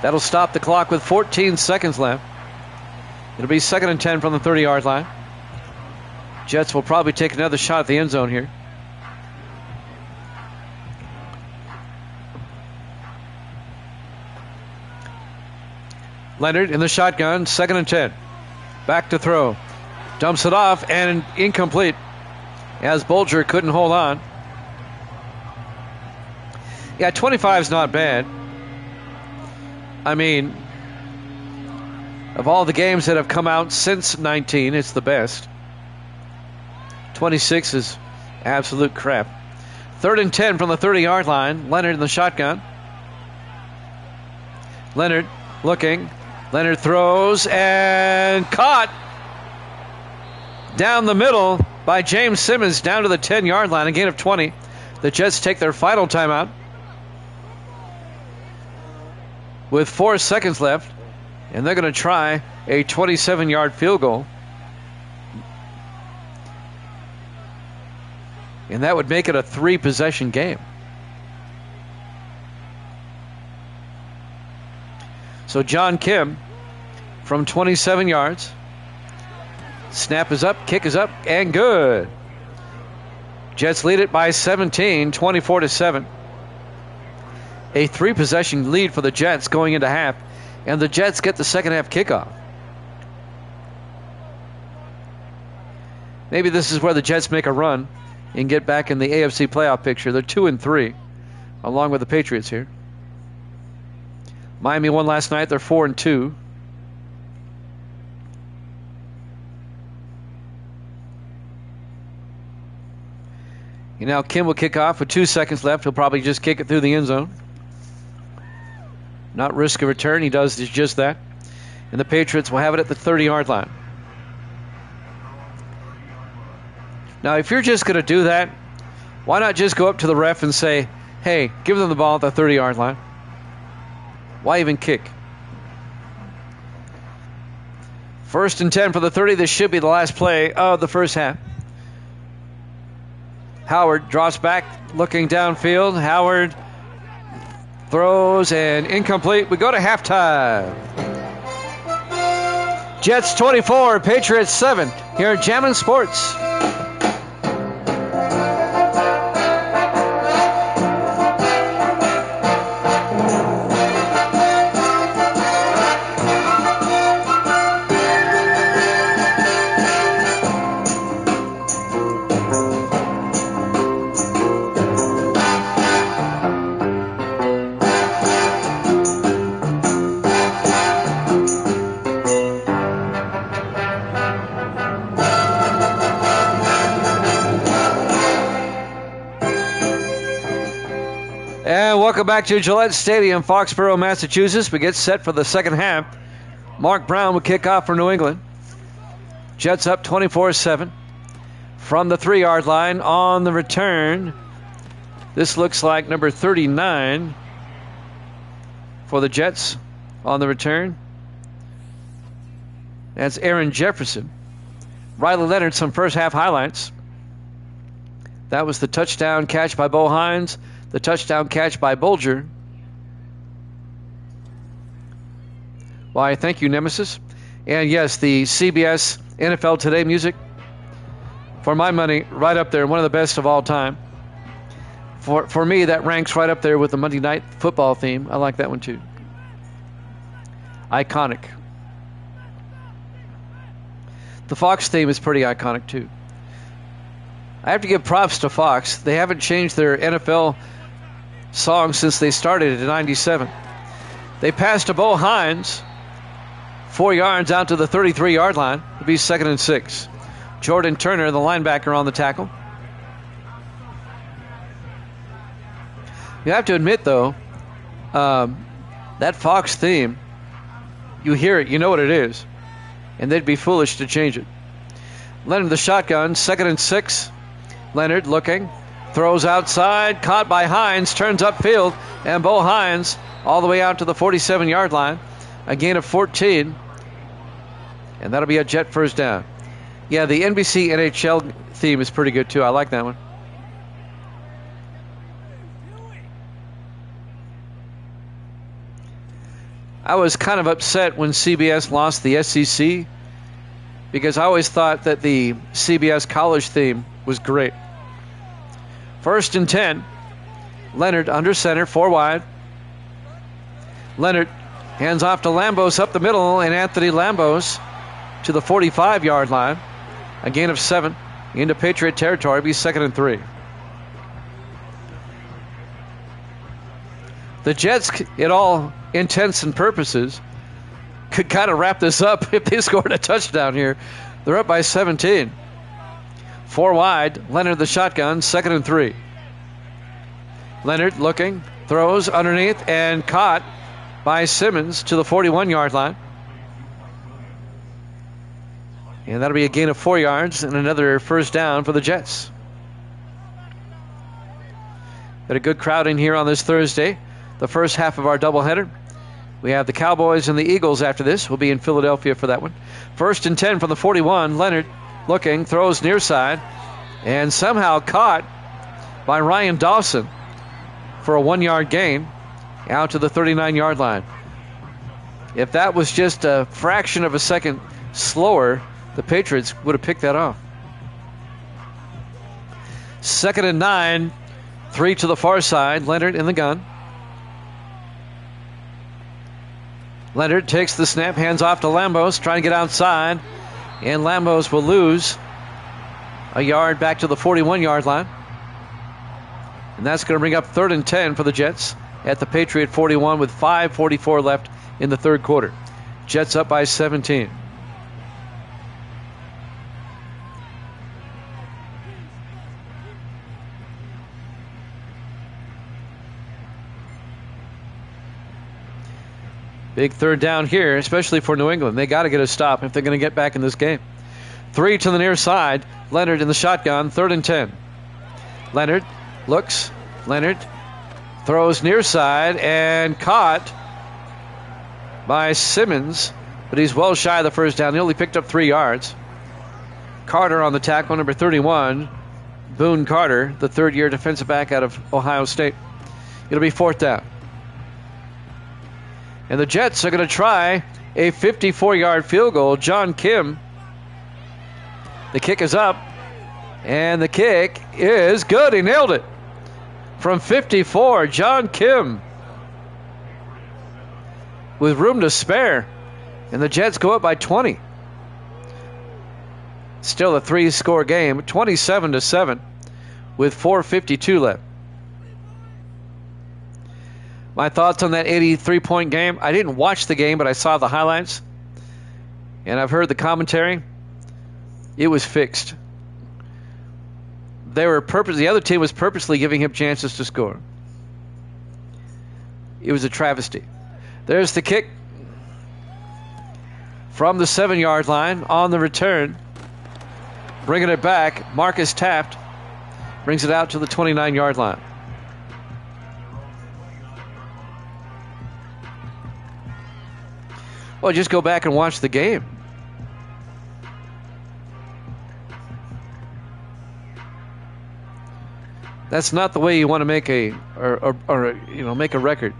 That'll stop the clock with 14 seconds left. It'll be 2nd and 10 from the 30-yard line. Jets will probably take another shot at the end zone here. Leonard in the shotgun, 2nd and 10. Back to throw. Dumps it off and incomplete as Bolger couldn't hold on. Yeah, 25 is not bad. I mean, of all the games that have come out since 19, it's the best. 26 is absolute crap. 3rd and 10 from the 30-yard line. Leonard in the shotgun. Leonard looking. Leonard throws and caught down the middle by James Simmons down to the 10-yard line. A gain of 20. The Jets take their final timeout with 4 seconds left, and they're going to try a 27-yard field goal. And that would make it a 3-possession game. So John Kim from 27 yards. Snap is up, kick is up, and good. Jets lead it by 17, 24-7. A 3-possession lead for the Jets going into half, and the Jets get the second half kickoff. Maybe this is where the Jets make a run and get back in the AFC playoff picture. They're 2-3, along with the Patriots here. Miami won last night. They're 4-2. And now Kim will kick off with 2 seconds left. He'll probably just kick it through the end zone. Not risk a return. He does just that. And the Patriots will have it at the 30-yard line. Now, if you're just going to do that, why not just go up to the ref and say, hey, give them the ball at the 30-yard line? Why even kick? 1st and 10 for the 30. This should be the last play of the first half. Howard drops back, looking downfield. Howard throws and incomplete. We go to halftime. Jets 24, Patriots 7 here at Jammin' Sports. Welcome back to Gillette Stadium, Foxborough, Massachusetts. We get set for the second half. Mark Brown will kick off for New England. Jets up 24-7 from the 3-yard line on the return. This looks like number 39 for the Jets on the return. That's Aaron Jefferson. Riley Leonard, some first half highlights. That was the touchdown catch by Bo Hines. The touchdown catch by Bolger. Why, thank you, Nemesis. And yes, the CBS NFL Today music, for my money, right up there, one of the best of all time. For me, that ranks right up there with the Monday Night Football theme. I like that one too. Iconic. The Fox theme is pretty iconic too. I have to give props to Fox. They haven't changed their NFL song since they started in '97. They passed to Bo Hines, 4 yards out to the 33-yard line. It'll be 2nd and 6. Jordan Turner, the linebacker, on the tackle. You have to admit, though, that Fox theme, you hear it, you know what it is, and they'd be foolish to change it. Leonard the shotgun, 2nd and 6. Leonard looking. Throws outside, caught by Hines, turns upfield, and Bo Hines all the way out to the 47-yard line. A gain of 14, and that'll be a Jet first down. Yeah, the NBC NHL theme is pretty good, too. I like that one. I was kind of upset when CBS lost the SEC because I always thought that the CBS college theme was great. 1st and 10. Leonard under center, 4 wide. Leonard hands off to Lambos up the middle, and Anthony Lambos to the 45-yard line. A gain of 7 into Patriot territory. It'll be 2nd and 3. The Jets, in all intents and purposes, could kind of wrap this up if they scored a touchdown here. They're up by 17. 4 wide, Leonard the shotgun, 2nd and 3. Leonard looking, throws underneath, and caught by Simmons to the 41-yard line. And that'll be a gain of 4 yards and another first down for the Jets. Got a good crowd in here on this Thursday, the first half of our doubleheader. We have the Cowboys and the Eagles after this. We'll be in Philadelphia for that one. 1st and 10 from the 41. Leonard looking, throws near side, and somehow caught by Ryan Dawson for a 1-yard gain out to the 39-yard line. If that was just a fraction of a second slower, the Patriots would have picked that off. 2nd and 9, 3 to the far side. Leonard in the gun. Leonard takes the snap, hands off to Lambos, trying to get outside, and Lambos will lose a yard back to the 41-yard line. And that's going to bring up 3rd and 10 for the Jets at the Patriot 41 with 5:44 left in the third quarter. Jets up by 17. Big third down here, especially for New England. They got to get a stop if they're going to get back in this game. 3 to the near side. Leonard in the shotgun. 3rd and 10. Leonard looks. Leonard throws near side and caught by Simmons, but he's well shy of the first down. He only picked up 3 yards. Carter on the tackle, number 31. Boone Carter, the third-year defensive back out of Ohio State. It'll be 4th down. And the Jets are going to try a 54-yard field goal. John Kim. The kick is up. And the kick is good. He nailed it. From 54, John Kim. With room to spare. And the Jets go up by 20. Still a 3-score game. 27-7 with 4:52 left. My thoughts on that 83-point game. I didn't watch the game, but I saw the highlights. And I've heard the commentary. It was fixed. The other team was purposely giving him chances to score. It was a travesty. There's the kick from the 7-yard line on the return. Bringing it back, Marcus Taft brings it out to the 29-yard line. Well, just go back and watch the game. That's not the way you want to make make a record.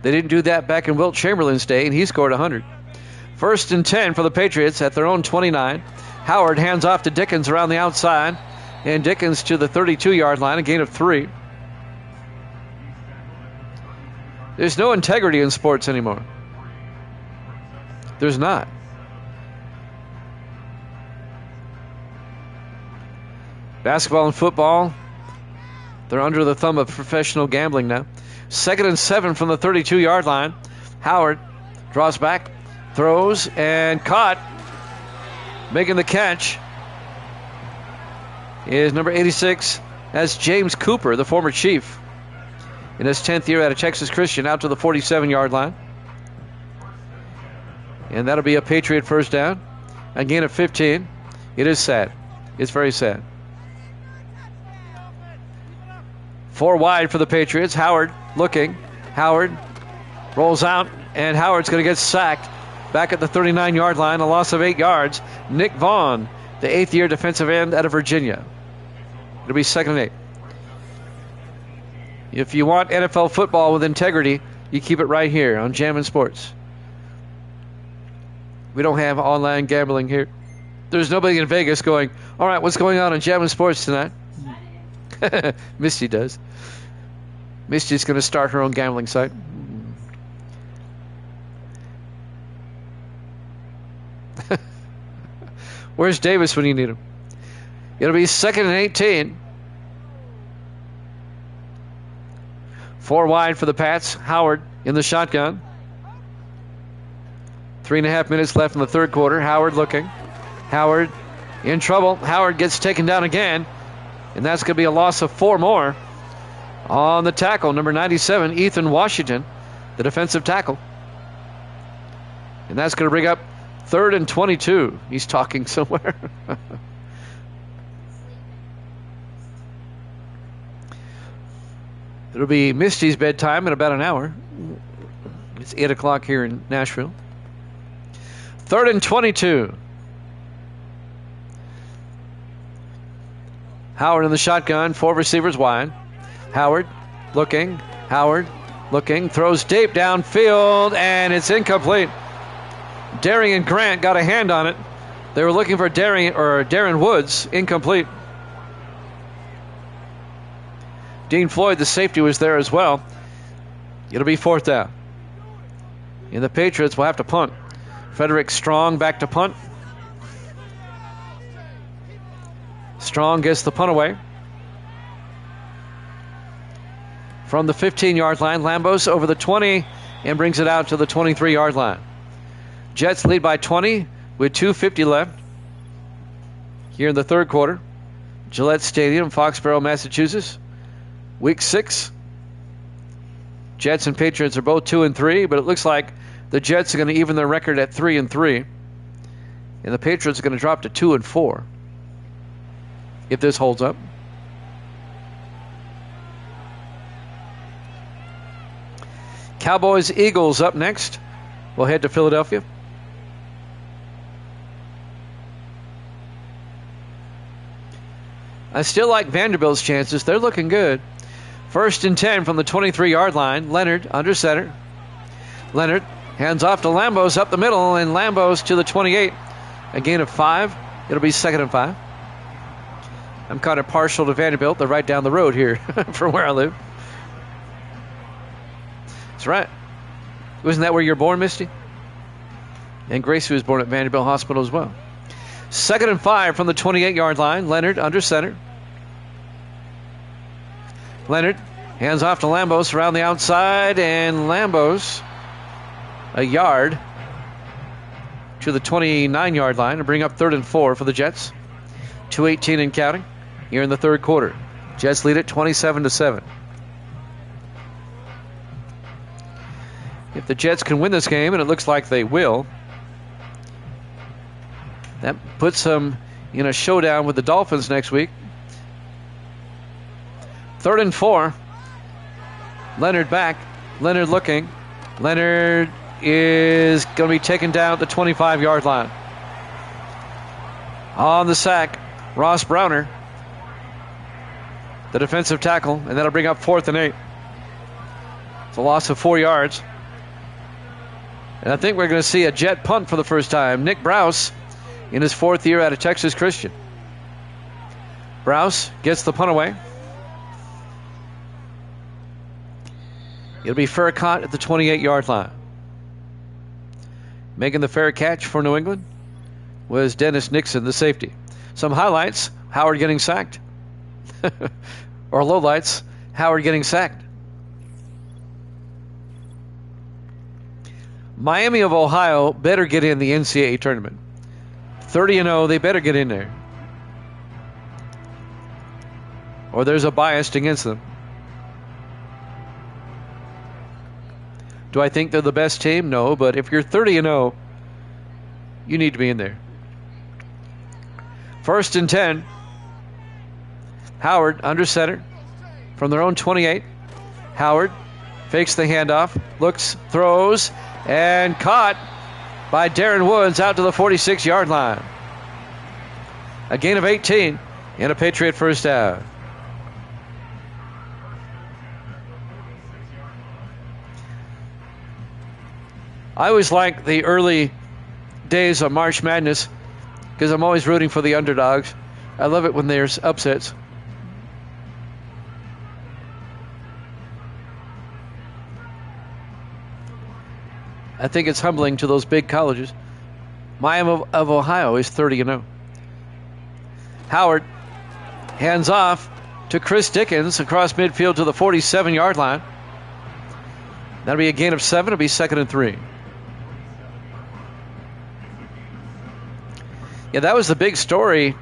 They didn't do that back in Wilt Chamberlain's day, and he scored 100. 1st and 10 for the Patriots at their own 29. Howard hands off to Dickens around the outside, and Dickens to the 32-yard line, a gain of 3. There's no integrity in sports anymore. There's not. Basketball and football, they're under the thumb of professional gambling now. 2nd and 7 from the 32-yard line. Howard draws back, throws, and caught. Making the catch is number 86. That's James Cooper, the former Chief. In his 10th year out of Texas Christian, out to the 47-yard line. And that'll be a Patriot first down. A gain of 15. It is sad. It's very sad. 4 wide for the Patriots. Howard looking. Howard rolls out, and Howard's going to get sacked back at the 39-yard line. A loss of 8 yards. Nick Vaughn, the 8th-year defensive end out of Virginia. It'll be 2nd and 8. If you want NFL football with integrity, you keep it right here on Jammin' Sports. We don't have online gambling here. There's nobody in Vegas going, all right, what's going on Jammin' Sports tonight? Misty does. Misty's going to start her own gambling site. Where's Davis when you need him? It'll be 2nd and 18. 4 wide for the Pats. Howard in the shotgun. 3.5 minutes left in the third quarter. Howard looking. Howard in trouble. Howard gets taken down again. And that's going to be a loss of 4 more on the tackle. Number 97, Ethan Washington, the defensive tackle. And that's going to bring up 3rd and 22. He's talking somewhere. It'll be Misty's bedtime in about an hour. It's 8 o'clock here in Nashville. 3rd and 22. Howard in the shotgun, 4 receivers wide. Howard looking, throws deep downfield, and it's incomplete. Darian Grant got a hand on it. They were looking for Darren Woods, incomplete. Dean Floyd, the safety, was there as well. It'll be 4th down. And the Patriots will have to punt. Frederick Strong back to punt. Strong gets the punt away. From the 15-yard line, Lambos over the 20 and brings it out to the 23-yard line. Jets lead by 20 with 2:50 left here in the third quarter. Gillette Stadium, Foxborough, Massachusetts. Week 6. Jets and Patriots are both 2-3, but it looks like the Jets are going to even their record at 3-3, and the Patriots are going to drop to 2-4 if this holds up. Cowboys Eagles up next. We'll head to Philadelphia. I still like Vanderbilt's chances. They're looking good. 1st and 10 from the 23-yard line. Leonard under center. Leonard hands off to Lambos up the middle, and Lambos to the 28. A gain of 5. It'll be 2nd and 5. I'm kind of partial to Vanderbilt. They're right down the road here from where I live. That's right. Wasn't that where you're born, Misty? And Gracie was born at Vanderbilt Hospital as well. 2nd and 5 from the 28-yard line. Leonard under center. Leonard hands off to Lambos around the outside, and Lambos a yard to the 29-yard line to bring up 3rd and 4 for the Jets. 2:18 and counting here in the third quarter. Jets lead it 27-7. If the Jets can win this game, and it looks like they will, that puts them in a showdown with the Dolphins next week. 3rd and 4. Leonard back. Leonard looking. Leonard is going to be taken down at the 25-yard line. On the sack, Ross Browner, the defensive tackle, and that'll bring up 4th and 8. It's a loss of 4 yards. And I think we're going to see a Jet punt for the first time. Nick Browse in his 4th year out of Texas Christian. Browse gets the punt away. It'll be Farrakhan at the 28-yard line. Making the fair catch for New England was Dennis Nixon, the safety. Some highlights, Howard getting sacked. Or lowlights, Howard getting sacked. Miami of Ohio better get in the NCAA tournament. 30-0, they better get in there. Or there's a bias against them. Do I think they're the best team? No, but if you're 30-0, you need to be in there. 1st and 10. Howard under center from their own 28. Howard fakes the handoff, looks, throws, and caught by Darren Woods out to the 46-yard line. A gain of 18 and a Patriot first down. I always like the early days of March Madness because I'm always rooting for the underdogs. I love it when there's upsets. I think it's humbling to those big colleges. Miami of Ohio is 30-0. Howard hands off to Chris Dickens across midfield to the 47-yard line. That'll be a gain of 7. It'll be 2nd and 3. Yeah, that was the big story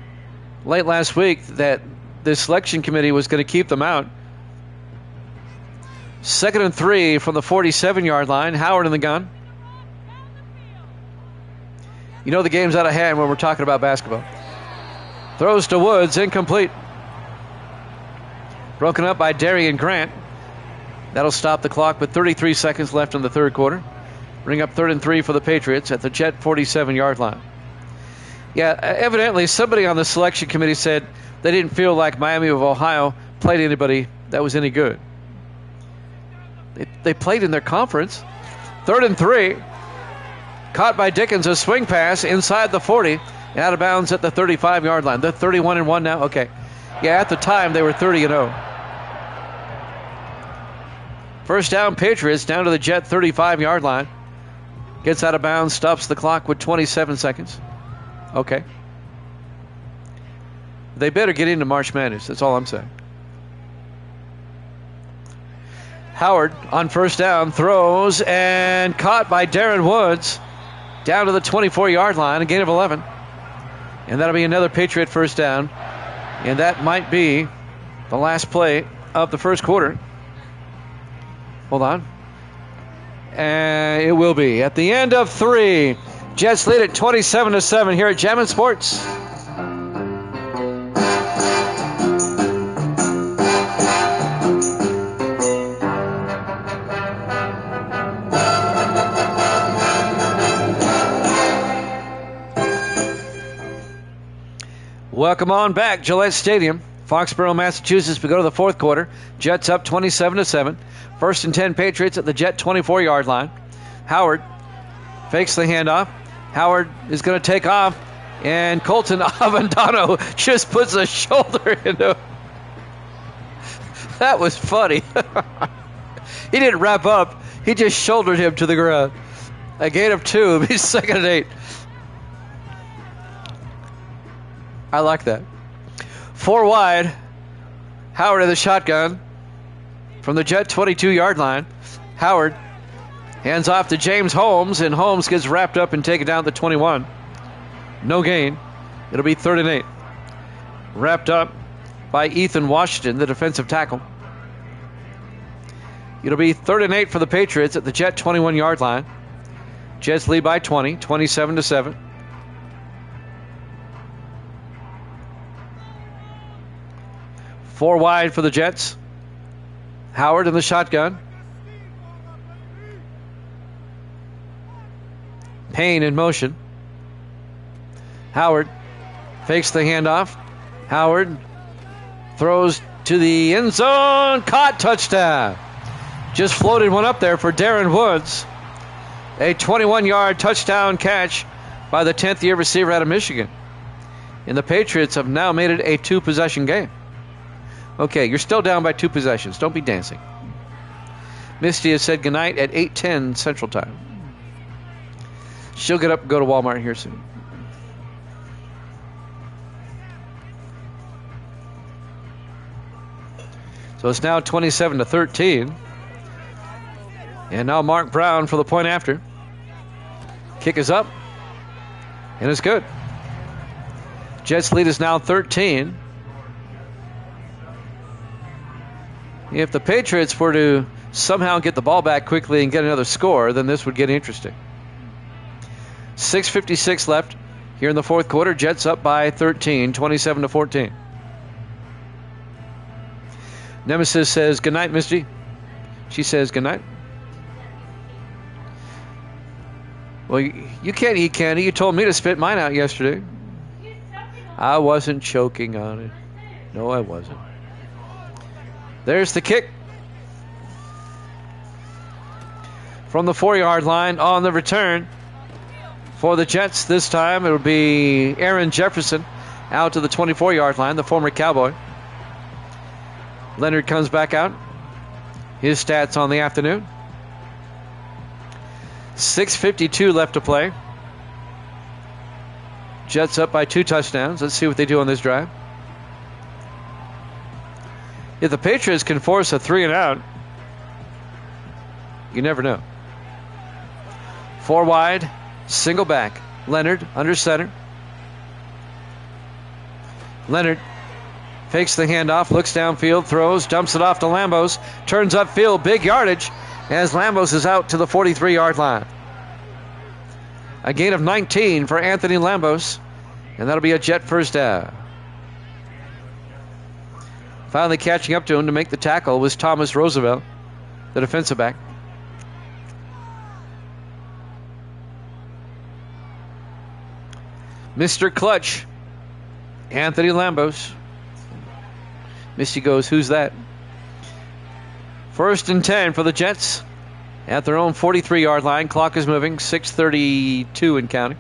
late last week, that the selection committee was going to keep them out. 2nd and 3 from the 47-yard line. Howard in the gun. You know the game's out of hand when we're talking about basketball. Throws to Woods, incomplete. Broken up by Darian Grant. That'll stop the clock with 33 seconds left in the third quarter. Bring up 3rd and 3 for the Patriots at the Jet 47-yard line. Yeah, evidently somebody on the selection committee said, they didn't feel like Miami of Ohio played anybody that was any good. They played in their conference. 3rd and 3. Caught by Dickens, a swing pass inside the 40 and out of bounds at the 35-yard line. They're 31-1 now. Okay. Yeah, at the time they were 30-0. First down, Patriots down to the Jet 35-yard line. Gets out of bounds, stops the clock with 27 seconds. Okay. They better get into March Madness. That's all I'm saying. Howard on first down throws and caught by Darren Woods down to the 24-yard line, a gain of 11. And that'll be another Patriot first down. And that might be the last play of the first quarter. Hold on. And it will be. At the end of 3, Jets lead at 27-7 here at Jammin' Sports. Welcome on back, Gillette Stadium, Foxborough, Massachusetts. We go to the fourth quarter. Jets up 27-7. 1st and 10 Patriots at the Jet 24-yard line. Howard fakes the handoff. Howard is going to take off, and Colton Avendano just puts a shoulder into. That was funny. He didn't wrap up. He just shouldered him to the ground. A gain of 2. He's 2nd and 8. I like that. 4 wide. Howard in the shotgun from the Jet 22-yard line. Howard hands off to James Holmes, and Holmes gets wrapped up and taken down at the 21. No gain. It'll be 3rd and 8. Wrapped up by Ethan Washington, the defensive tackle. It'll be 3rd and 8 for the Patriots at the Jet 21-yard line. Jets lead by 20, 27-7. Four wide for the Jets. Howard in the shotgun. Payne in motion. Howard fakes the handoff. Howard throws to the end zone. Caught, touchdown. Just floated one up there for Darren Woods. A 21-yard touchdown catch by the 10th-year receiver out of Michigan. And the Patriots have now made it a 2-possession game. Okay, you're still down by 2 possessions. Don't be dancing. Misty has said goodnight at 8:10 Central Time. She'll get up and go to Walmart here soon. So it's now 27-13. And now Mark Brown for the point after. Kick is up. And it's good. Jets lead is now 13. If the Patriots were to somehow get the ball back quickly and get another score, then this would get interesting. 6:56 left here in the fourth quarter. Jets up by 13, 27-14. Nemesis says, good night, Misty. She says, good night. Well, you can't eat candy. You told me to spit mine out yesterday. I wasn't choking on it. No, I wasn't. There's the kick. From the 4-yard line on the return for the Jets. This time it'll be Aaron Jefferson out to the 24-yard line, the former Cowboy. Leonard comes back out. His stats on the afternoon. 6:52 left to play. Jets up by 2 touchdowns. Let's see what they do on this drive. If the Patriots can force a 3-and-out, you never know. 4 wide, single back. Leonard under center. Leonard fakes the handoff, looks downfield, throws, dumps it off to Lambos, turns upfield, big yardage, as Lambos is out to the 43-yard line. A gain of 19 for Anthony Lambos, and that'll be a Jet first down. Finally catching up to him to make the tackle was Thomas Roosevelt, the defensive back. Mr. Clutch, Anthony Lambos. Misty goes, who's that? 1st and 10 for the Jets at their own 43-yard line. Clock is moving, 6:32 and counting.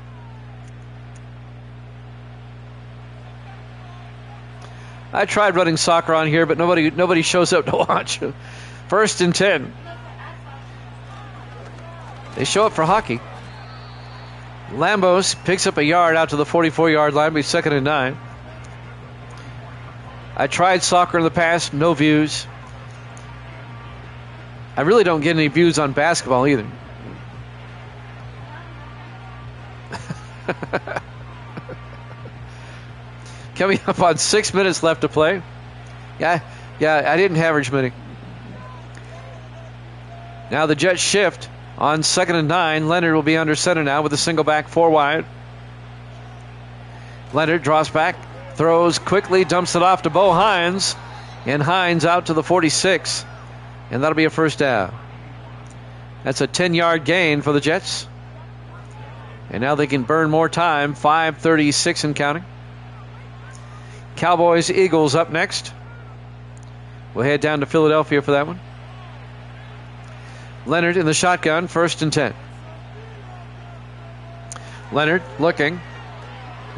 I tried running soccer on here, but nobody shows up to watch. 1st and 10. They show up for hockey. Lambos picks up a yard out to the 44-yard line. Be 2nd and 9. I tried soccer in the past, no views. I really don't get any views on basketball either. Coming up on 6 minutes left to play. Yeah, I didn't average many. Now the Jets shift on 2nd and 9. Leonard will be under center now with a single back 4 wide. Leonard draws back, throws quickly, dumps it off to Bo Hines, and Hines out to the 46, and that'll be a 1st down. That's a 10-yard gain for the Jets, and now they can burn more time. 5:36 and counting. Cowboys, Eagles up next. We'll head down to Philadelphia for that one. Leonard in the shotgun, 1st and 10. Leonard looking.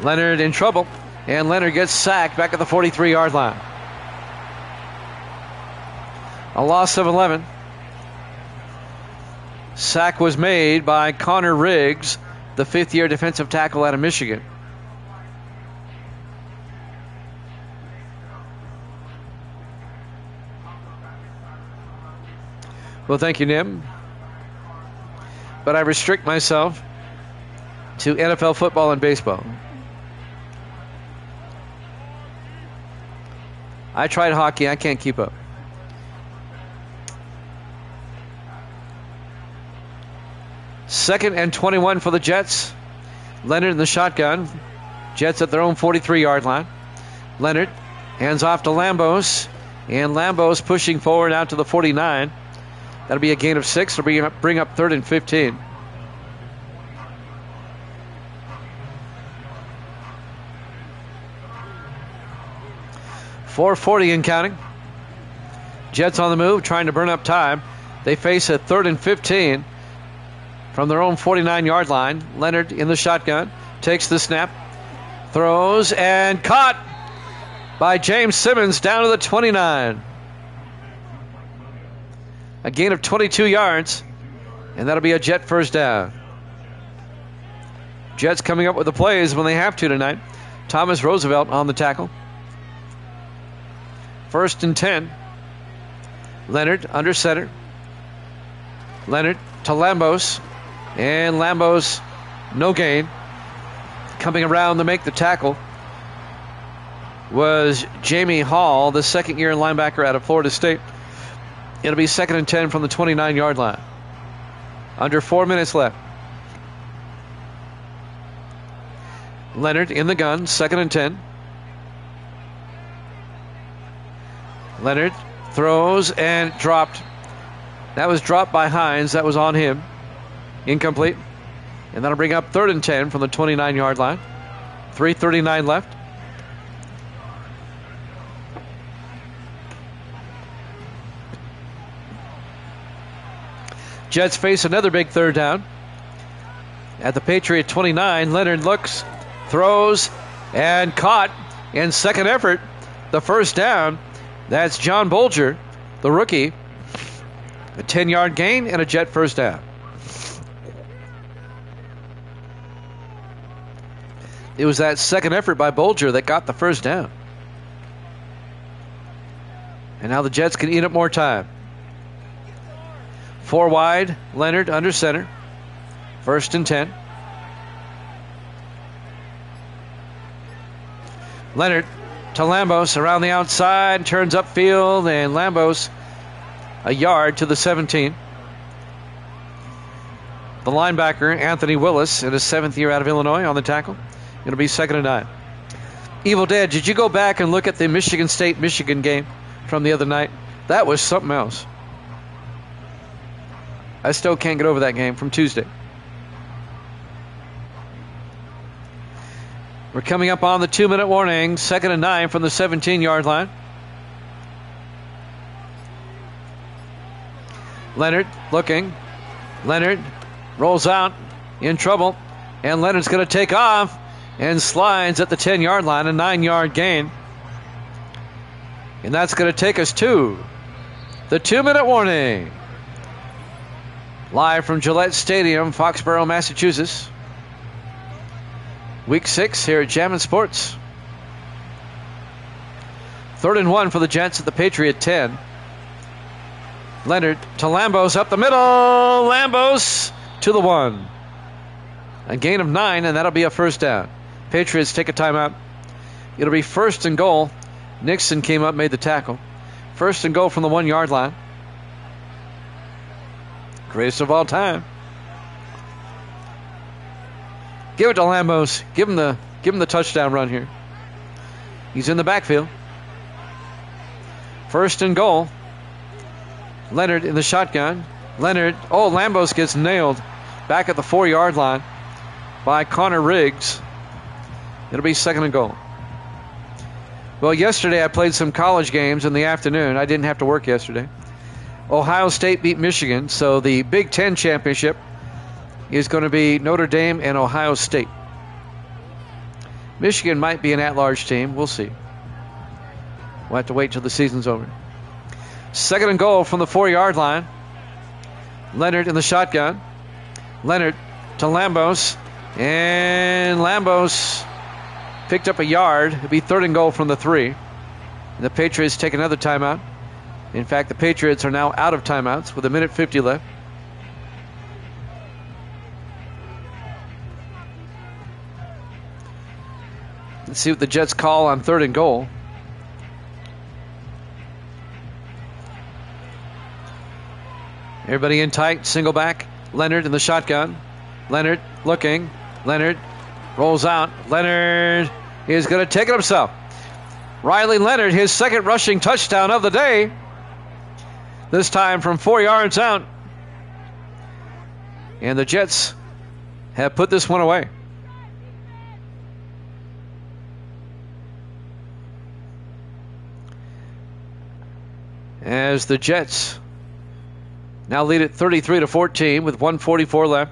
Leonard in trouble. And Leonard gets sacked back at the 43-yard line. A loss of 11. Sack was made by Connor Riggs, the 5th-year defensive tackle out of Michigan. Well, thank you, Nim. But I restrict myself to NFL football and baseball. I tried hockey. I can't keep up. Second and 21 for the Jets. Leonard in the shotgun. Jets at their own 43-yard line. Leonard hands off to Lambos. And Lambos pushing forward out to the 49. That'll be a gain of 6. It'll bring up 3rd and 15. .440 and counting. Jets on the move, trying to burn up time. They face a 3rd and 15 from their own 49-yard line. Leonard in the shotgun, takes the snap, throws, and caught by James Simmons down to the 29. A gain of 22 yards, and that'll be a Jet 1st down. Jets coming up with the plays when they have to tonight. Thomas Roosevelt on the tackle. 1st and 10. Leonard under center. Leonard to Lambos, and Lambos no gain. Coming around to make the tackle was Jamie Hall, the 2nd-year linebacker out of Florida State. It'll be 2nd and 10 from the 29-yard line. Under 4 minutes left. Leonard in the gun, 2nd and 10. Leonard throws and dropped. That was dropped by Hines. That was on him. Incomplete. And that'll bring up 3rd and 10 from the 29-yard line. 3:39 left. Jets face another big 3rd down. At the Patriot 29, Leonard looks, throws, and caught in 2nd effort. The 1st down. That's John Bolger, the rookie. A 10-yard gain and a Jet 1st down. It was that 2nd effort by Bolger that got the 1st down. And now the Jets can eat up more time. 4 wide, Leonard under center. 1st and 10. Leonard to Lambos around the outside, turns upfield, and Lambos a yard to the 17. The linebacker, Anthony Willis, in his 7th year out of Illinois on the tackle. It'll be 2nd and 9. Evil Dead, did you go back and look at the Michigan State-Michigan game from the other night? That was something else. I still can't get over that game from Tuesday. We're coming up on the 2-minute warning. 2nd and 9 from the 17-yard line. Leonard looking. Leonard rolls out in trouble. And Leonard's going to take off and slides at the 10-yard line, a 9-yard gain. And that's going to take us to the 2-minute warning. Live from Gillette Stadium, Foxborough, Massachusetts. Week 6 here at Jammin' Sports. 3rd and 1 for the Jets at the Patriot 10. Leonard to Lambos up the middle. Lambos to the 1. A gain of 9, and that'll be a first down. Patriots take a timeout. It'll be 1st and goal. Nixon came up, made the tackle. 1st and goal from the 1-yard line. Greatest of all time. Give it to Lambos. Give him the touchdown run here. He's in the backfield. 1st and goal. Leonard in the shotgun. Lambos gets nailed back at the 4-yard line by Connor Riggs. It'll be 2nd and goal. Well, yesterday I played some college games in the afternoon. I didn't have to work yesterday. Ohio State beat Michigan, so the Big Ten championship is going to be Notre Dame and Ohio State. Michigan might be an at-large team. We'll see. We'll have to wait till the season's over. 2nd and goal from the 4-yard line. Leonard in the shotgun. Leonard to Lambos. And Lambos picked up a yard. It'll be 3rd and goal from the 3. And the Patriots take another timeout. In fact, the Patriots are now out of timeouts with 1:50 left. Let's see what the Jets call on 3rd and goal. Everybody in tight, single back. Leonard in the shotgun. Leonard looking. Leonard rolls out. Leonard is going to take it himself. Riley Leonard, his 2nd rushing touchdown of the day. This time from 4 yards out. And the Jets have put this one away. As the Jets now lead it 33-14 with 1:44 left.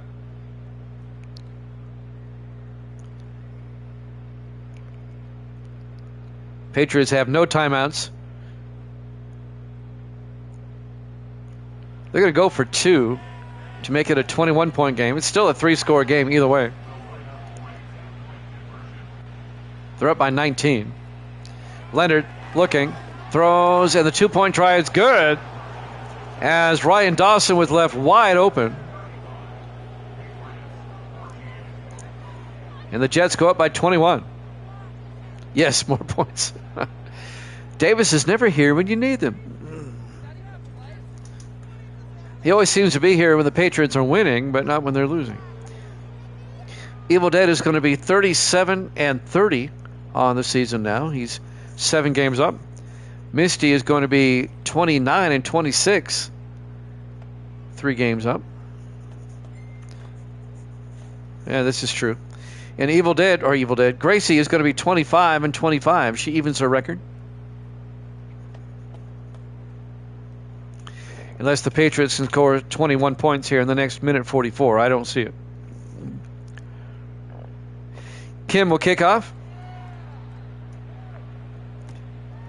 Patriots have no timeouts. They're going to go for 2 to make it a 21-point game. It's still a 3-score game either way. They're up by 19. Leonard looking, throws, and the 2-point try is good as Ryan Dawson was left wide open. And the Jets go up by 21. Yes, more points. Davis is never here when you need them. He always seems to be here when the Patriots are winning, but not when they're losing. Evil Dead is going to be 37-30 on the season now. He's 7 games up. Misty is going to be 29-26. 3 games up. Yeah, this is true. And Evil Dead, Gracie is going to be 25-25. She evens her record. Unless the Patriots can score 21 points here in the next 1:44. I don't see it. Kim will kick off.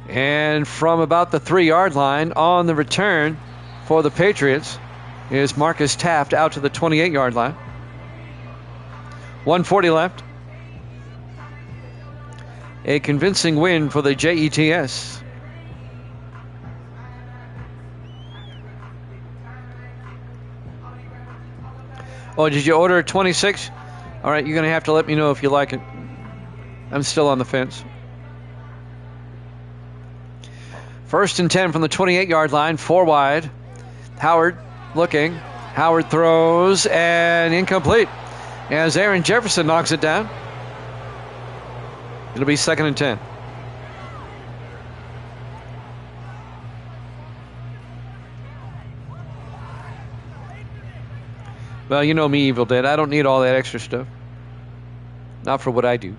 And from about the 3-yard line on the return for the Patriots is Marcus Taft out to the 28-yard line. 1:40 left. A convincing win for the Jets. Oh, did you order 26? All right, you're going to have to let me know if you like it. I'm still on the fence. 1st and 10 from the 28-yard line, 4 wide. Howard looking. Howard throws and incomplete as Aaron Jefferson knocks it down. It'll be 2nd and 10. Well, you know me, Evil Dead. I don't need all that extra stuff. Not for what I do.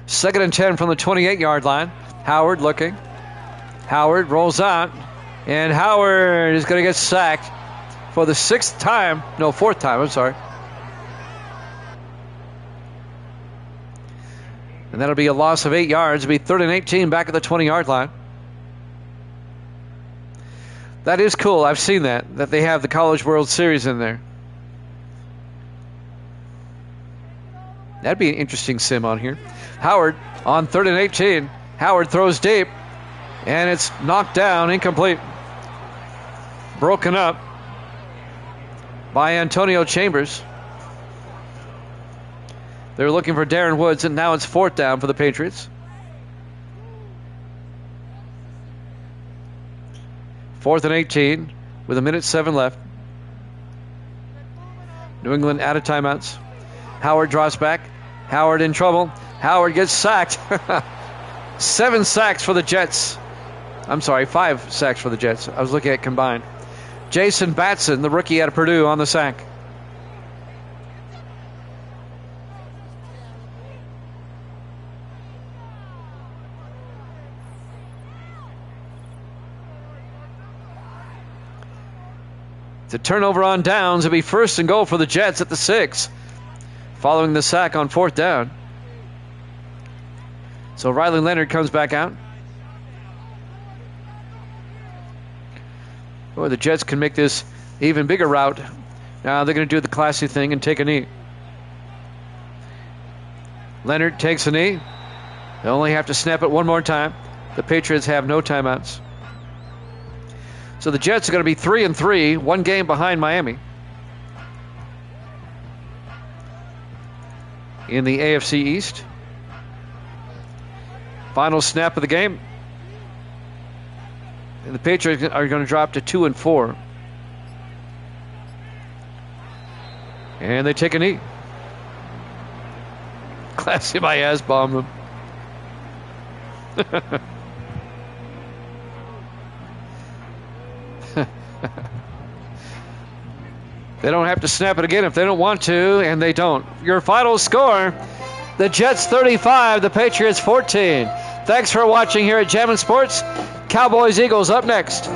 2nd and 10 from the 28-yard line. Howard looking. Howard rolls out. And Howard is going to get sacked for the fourth time, I'm sorry. And that'll be a loss of 8 yards. It'll be 3rd and 18 back at the 20-yard line. That is cool. I've seen that they have the College World Series in there. That'd be an interesting sim on here. Howard on 3rd and 18. Howard throws deep, and it's knocked down, incomplete. Broken up by Antonio Chambers. They're looking for Darren Woods, and now it's 4th down for the Patriots. 4th and 18 with 1:07 left. New England out of timeouts. Howard draws back. Howard in trouble. Howard gets sacked. 7 sacks for the Jets. I'm sorry, 5 sacks for the Jets. I was looking at combined. Jason Batson, the rookie out of Purdue, on the sack. The turnover on downs. It'll be 1st and goal for the Jets at the 6, following the sack on 4th down. So Riley Leonard comes back out. Boy, the Jets can make this even bigger route. Now they're going to do the classy thing and take a knee. Leonard takes a knee. They only have to snap it one more time. The Patriots have no timeouts. So the Jets are going to be 3-3, 1 game behind Miami in the AFC East. Final snap of the game. And the Patriots are going to drop to 2-4. And they take a knee. Classy by ass bomb them. They don't have to snap it again if they don't want to, and they don't. Your final score, the Jets 35, the Patriots 14. Thanks for watching here at Jammin' Sports. Cowboys Eagles up next.